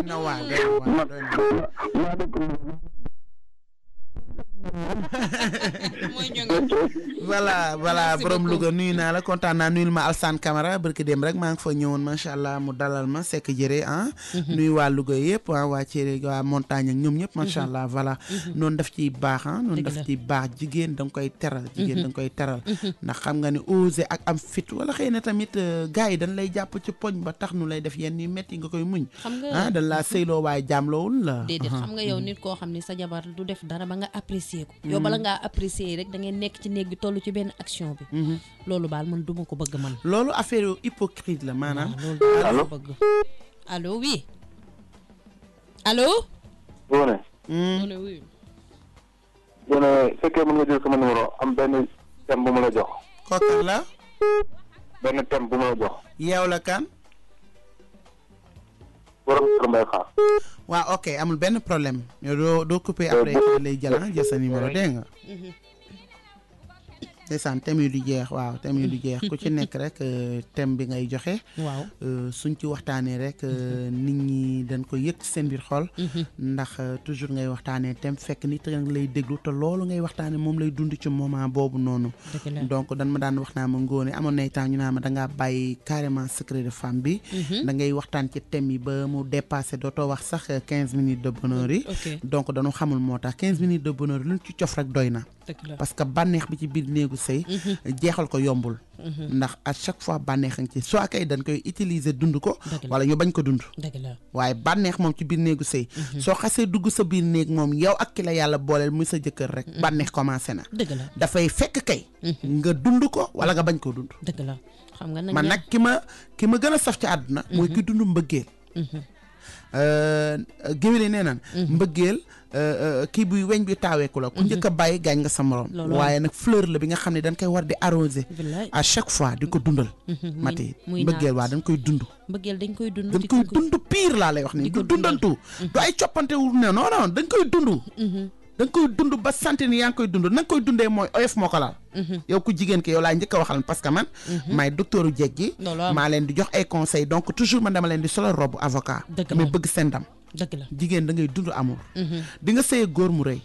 na waar voilà borom Louga nuyu naa la kontaan naa nuyul ma Alsane Camara barki dem rek maa ngi fa ñëwoon macha allah mu dalal ma sekk jëre nuyu waa Louga yëpp waa Thiéré waa montagne ak ñoom ñëpp macha allah voilà noonu daf ciy baax noonu daf ciy baax jigéen da nga koy teral ndax xam nga ne osé ak am fit wala xëy na tamit gars yi dañ lay jàpp ci poñ ba tax nu lay def yenn yi métti nga koy muñ dañ laa sëyloo waaye jaamloowul la
déedéet xam nga yow nit koo xam ne sa jabar du def dara ba nga apprécier ko yow bala ngaa apprécier rek da ngeen nekk ci néeg bi toll ci benn action bi loolu baal man duma ko bëgg man
loolu affaire hypocrite la maanaam
loolu bëgg allo oui allo
Ngoné
oui
Ngoné fekkee mën nga jël sama numéro am benn thème bu ma la jox
kooku la
benn thème bu ma la jox
yow la kan
borom kër Mbaye Xaar
waaw ok amul benn problème yow doo coupé après lay jël sa numéro dégg nga ndeysaan thème yi du jeex waaw thème yi du jeex ku ci nekk rek thème bi ngay joxe
waaw
suñ ci waxtaanee rek nit ñi dañ ko yëg ci seen biir xol ndax toujours ngay waxtaanee thème fekk nit nga lay déglu te loolu ngay waxtaanee moom lay dund ci moment boobu noonu donc dan ma daan wax naa ma Ngoné amoon nay temps ñu naa ma dangaa bàyyi carrément secret de femme bi da ngay waxtaan ci thème yi ba mu dépassé dootoo wax sax 15 minutes de bonheur yi donc dañu xamul moo tax 15 minutes de bonheur luñ ci cof rek doy na parce que bànneex bi ci biir néegu sëy jeexal ko yombul ndax à chaque fois bànneex nga ci soit kay dañ koy utiliser dund ko wala ñu bañ ko dund waaye bànneex moom ci biir néegu sëy soo xasee dugg sa biir néeg moom yow ak ki la yàlla booleel muy sa jëkkër rek bànneex commencé na dafay fekk kay nga dund ko wala nga bañ ko dund
dëgg la xam nga
man nag ki ma gën a saf ci àdduna mooy ki dund mbëggeel géwél yi nee naan mbëggeel kii buy weñ bi taaweeku la ku njëkk a bàyyi gaañ nga sa morom waaye nag fleur la bi nga xam ne dañ koy war di arroser à chaque fois di ko dundal mati mbëggeel waa dañ koy dund
mbëggeel dañ koy
dund pire laa lay wax ni du dundantu du ay coppante wu ne non dañ koy dund da nga koy dund ba sant ni yaa ngi koy dund na nga koy dundee mooy oyof moo ko laal yow ku jigéen ki yow laa njëkk a waxal parce que man maay docteuru jeeg gi maa leen di jox ay conseils donc toujours man dama leen di solo robu avocat mais bëgg seen ndam
dëgg la
jigéen da ngay dund amour di nga sëye góor mu rëy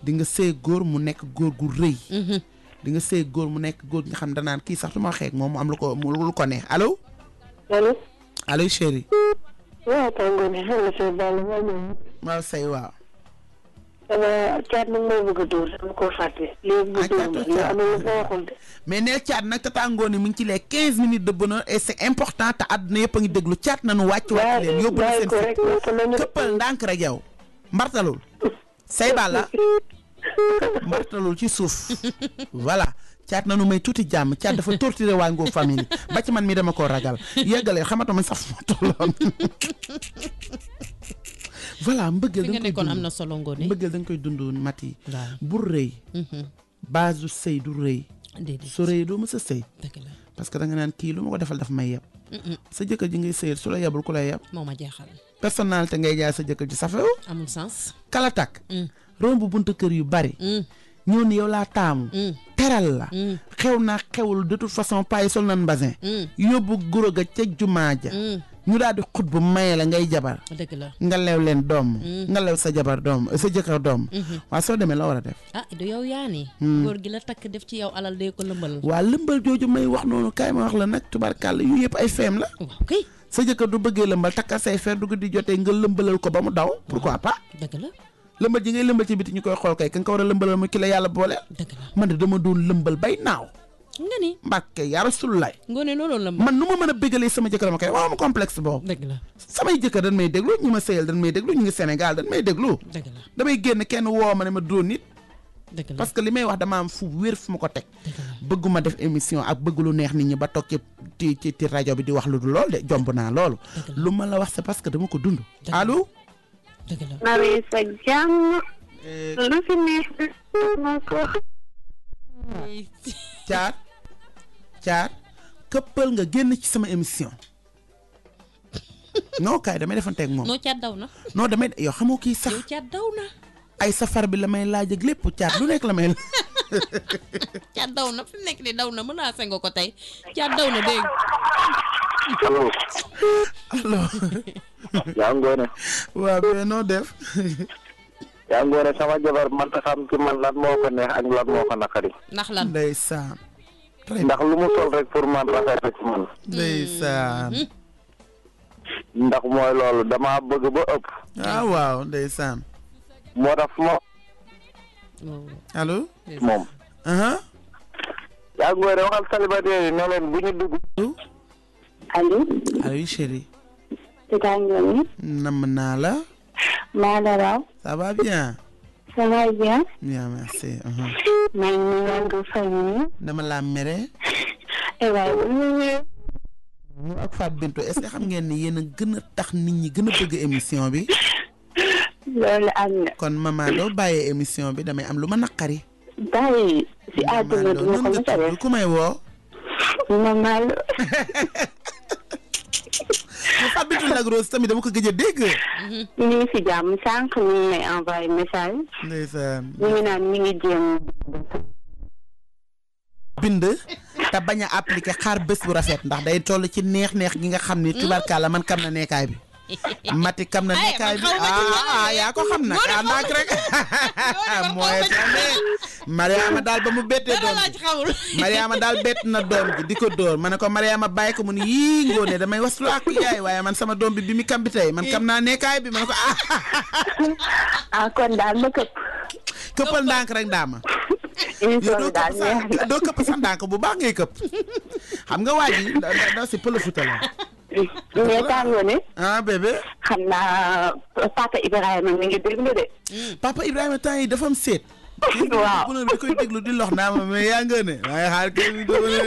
di nga sëye góor mu nekk góor gu rëy di nga sëye góor mu nekk góor nga xam danaan kii sax du ma waxee moom mu am lu ko neex allo allo chéri
waaw Ngoné xam nga say bàll
waaw say waaw
caat nag may bëgg a dóor dama koo fàtte léegi bu dóor am na lu ko waxul de
mais neel caat nag Tata Ngoné mi ngi ci les 15 minutes de bonheur et c'est important te àdduna yëpp a ngi déglu caat nañu wàcc leen yóbbu na seen fit këppal ndànk rek yow mbartalul say bàlla mbartalul ci suuf voilà caat nañu may tuuti jàmm caat dafa torturé waa Ngor famille ba ci man mi dama koo ragal yeggalee xamatuma sax fu ma tolloon voilà mbëggeel da nga koy dund
am na solo Ngoné
mbëggeel da nga koy dund mati bu rëy base du sëy du rëy su rëy doo mës a sëy parce que da nga naan kii lu ma ko defal daf may yeb sa jëkkër ji ngay sëyal su la yebul ku lay yeb
moo ma jeexal
personnalité ngay jaay sa jëkkër ji safewu
amul sens
kalatak romb buntu kër yu bari ñëw ni yow laa taamu teral la xew naa xewul de toute façon payi sol nan basin yóbbu guro ga ca jumaa ja ñu daal di xut bu maye la ngay jabar
dëgg la
nga leew leen doom nga leew sa jabar doom sa jëkkër doom waaw soo demee la war a def
du yow yaa ni góor gi la takk def ci yow alal dee ko lëmbal
waa lëmbal jooju may wax noonu kaay ma wax la nag tubarkàlla yu yëpp ay feem la
kay
sa jëkkër du bëggee lëmbal takkal say fer du di jotee nga lëmbalal ko ba mu daw pourquoi pas
dëgg la
lëmbal ji ngay lëmbal ci biti ñu koy xool kay ka nga ko war a lëmbalal mu ki la yàlla booleel
dëgg la
man de dama doon lëmbal bay naaw
nga ni
mbàkke yaa rasulullaay
ngoone loolu la
man nu ma mën a bégalee sama jëkkër ma koy waaw ma complexe boobu
dëgg la
samay jëkkër dañ may déglu ñi ma sëyal dañ may déglu ñu ngi Sénégal dañ may déglu
dëgg la
damay génn kenn woo ma ne ma doon nit
dëgg la
parce que li may wax dama am fu wér fu ma ko teg bëgguma def émission ak bëgg lu neex nit ñi ba toog ci rajo bi di wax lu du lool de jomb naa loolu lu ma la wax c'est parce que dama ko dund allo
dëgg la
mari sa jàmm lu fi neex na ko
caat këppal nga génn ci sama émission non kay damay defanteeg moom
noo caat daw na
non damay yow xamoo kii sax
yow caat daw na
ay safar bi la may laaj ak lépp caat lu nekk la may
caat daw na fi mu nekk ni daw na menacé nga ko tey caat daw na dégg
allo
allo
yaa ngoone
waaw mais noo def
yaa ngoone sama jabar man ta xam ci man lan moo ko neex ak lan moo ko naqari
ndax lan
ndeysaan
ndax lu mu sol rek pour man rafet na ci man
ndeysaan
ndax mooy loolu dama bëgg ba ëpp
waaw ndeysaan
moo tax fu ma
allo
moom yaa ngoone waxal célibataire yi ne leen bu ñu dugg
allo
allo chérie
tata Ngoné
nam naa la
maa la raw
ça va bien
ça va bien
bien merci
maa ngi yàgg famille
dama la mere
waaye
ñu ak Fatou Bintou est-ce que xam ngeen ni yéen a gën a tax nit ñi gën a bëgg émission bi
loolu am na
kon maman doo bàyyee émission bi damay am lu ma naqari
bàyyi si àdduna dina ko mos a def
ku may woo
maman
mu Fatou Bintou Lac Rose tamit dama ko gëj a dégg
ñu ngi si jàmm sànq ñu ngi may envoyé message
ndeysaan
ñu ngi naan ñu ngi jéem
bind te bañ a appliqué xaar bés bu rafet ndax day toll ci neex-neex gi nga xam ni tubarkalla man kam na neekaay bi mati kam na neekaay bi yaa ko xam nag naak rek mooy tamit Mariama daal ba mu bettee doom ji Mariama daal bett na doom ji di ko dóor ma ne ko Mariama bàyyi ko mu ni yii Ngoné damay waslu ak yaay waaye man sama doom bi mi kam bi tey man kam naa neekaay bi ma ne ko
kon daal ma
këppal ndànk rek daama doo këpp sax ndànk bu baax ngay këpp xam nga waa ji da si pëlëfuta la
mais tàngoo ne
bébé
xam naa papa Ibrahima mi ngi déglu de
papa Ibrahima temps yi dafa am seet
waaw
bu di koy déglu di lox naa ma mais yaa nga ne waaye xaar kër bi dama ne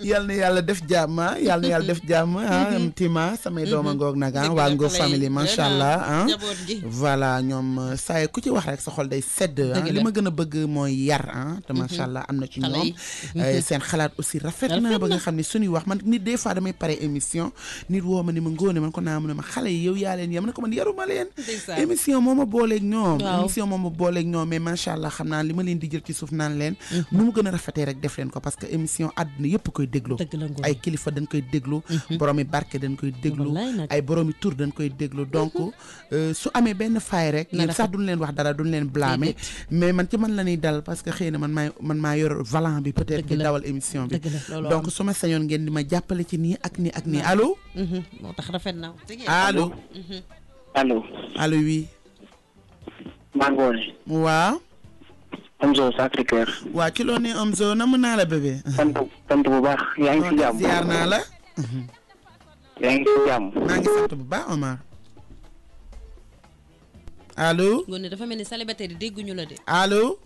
yal na yàlla def jàmm yal na yàlla def jàmm tima samay dooma ngoog nag waa Ngor famille macha allah voilà ñoom saa ku ci wax rek sa xol day sedd li ma gën a bëgg mooy yar te macha allah am na ci ñoom seen xalaat aussi rafet na ba nga xam ne suñuy wax man nit des fois damay pare émission nit woo ma ni ma Ngoné man ko naa mu ne ma xale yi yow yaa leen yam na ko man yaruma leen émission moo ma booleeg ñoom émission moo ma booleeg ñoom mais macha allah xam naa li ma leen di jël ci suuf naan leen nu mu gën a rafetee rek def leen ko parce que émission àdduna yëpp koy déglu ay kilifa dañ koy déglu boroomi barke dañ koy déglu ay boroomi tur dañ koy déglu donc su amee benn faay rek ñun sax duñ leen wax dara duñ leen blâmer mais man ci man la ñuy dal parce que xëy na man maa yor valant bi peut-être di dawal émission bi donc su ma sañoon ngeen di ma jàppale ci nii ak nii ak nii allo
moo tax rafet na
allo allo oui
maa Ngoné
waaw
Omzo Sacré-Cœur
waa ci loo ne Omzo namm naa la bébé
sant bu baax yaa ngi ci jàmm
ziar naa la
yaa ngi ci jàmm
maa ngi sant bu baax Omar allo
Ngoné dafa mel ni célibataire yi dégguñu la de
allo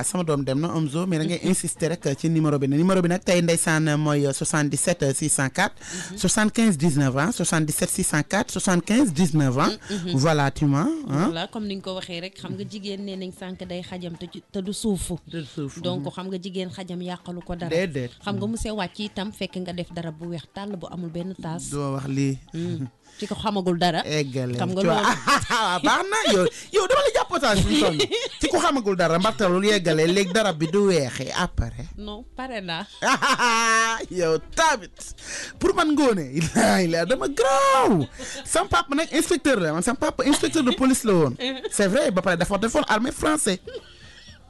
sama doom dem na Omzo mais da ngay insister rek ci numéro bi nag tey ndeysaan mooy 77 604 75 19 77 604 75 19 voilà tu vois
voilà comme ni nga ko waxee rek xam nga jigéen nee nañ sànq day xajam te du suufu donc xam nga jigéen xajam yàqalu ko dara
déedéet
xam nga monsieur wàcc itam fekk nga def dara bu weex tàll bu amul benn taas
doo wax lii
ci ko xamagul dara
eggale
xam nga loolu
baax na yow dama la jàpp courage bu ñu toll ci ku xamagul dara mbartalul yeggalee léegi darab bi du weexee après.
non pare naa.
yow tamit pour man ngoone la dama graw sam papa nag inspecteur la man sam papa inspecteur de police la woon c'est vrai ba pare dafa defoon armée français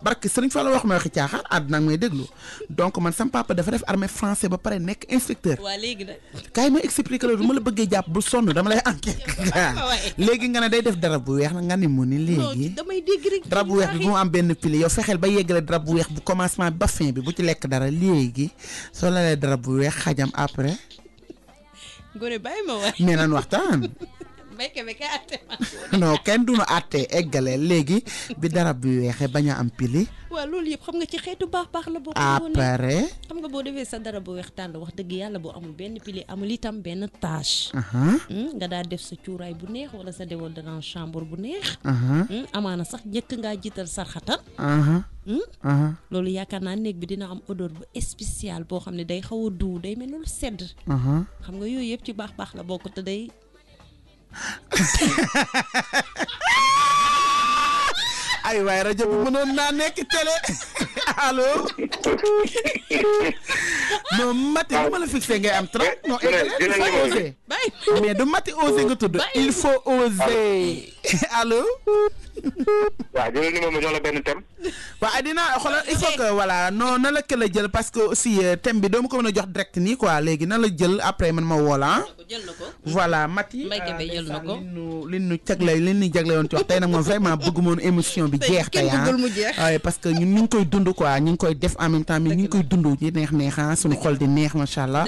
barke Serigne Fall wax ma waxi caaxaan àdduna nag may déglu donc man sam papa dafa def armée français ba pare nekk inspecteur.
waa léegi nag.
kaay ma expliquer la du ma la bëggee jàpp bu sonn dama lay enquête. léegi nga ne day def darab bu weex na nga ni mu ni léegi.
damay dégg rek.
darab bu weex bi bu mu am benn pili yow fexeel ba yeggale darab bu weex bu commencement ba fin bi bu ci lekk dara léegi soo lalee darab bu weex xajam après.
Ngoné bàyyi ma waay.
mais nan waxtaan. non kenn du nu àttee eggale léegi bi darab bi weexee bañ a am pili.
waaw loolu yëpp xam nga ci xeetu baax la boo.
après.
xam nga boo defee sa darab bu weex tàll wax dëgg yàlla boo amul benn pili amul itam benn tache. nga daal def sa cuuraay bu neex wala sa déodorant chambre bu neex. amaana sax njëkk ngaa jiital sarxatal. loolu yaakaar naa néeg bi dina am odeur bu spécial boo xam ne day xaw a duu day mel ni lu sedd. xam nga yooyu yëpp ci baax la bokk te day. ay waay rajo bi mënoon naa nekk télé allo non Mati bu ma la fixé ngay am 30 non osé mais du Mati osé nga tudd il faut oser allo
waaw jëlal ni ma jox la benn thème.
waaw dinaa xoolal il faut que voilà non na la këla jël parce que aussi thème bi doo ma ko mën a jox direct nii quoi léegi na la jël après man ma woola voilà Mati li nu jagle woon ci wax tey nag moom vraiment bëgg moon émission bi jeex tey waaye parce que ñun ñu ngi koy dund quoi ñu ngi koy def en même temps mais ñu ngi koy dund ñi neex suñu xol di neex macha allah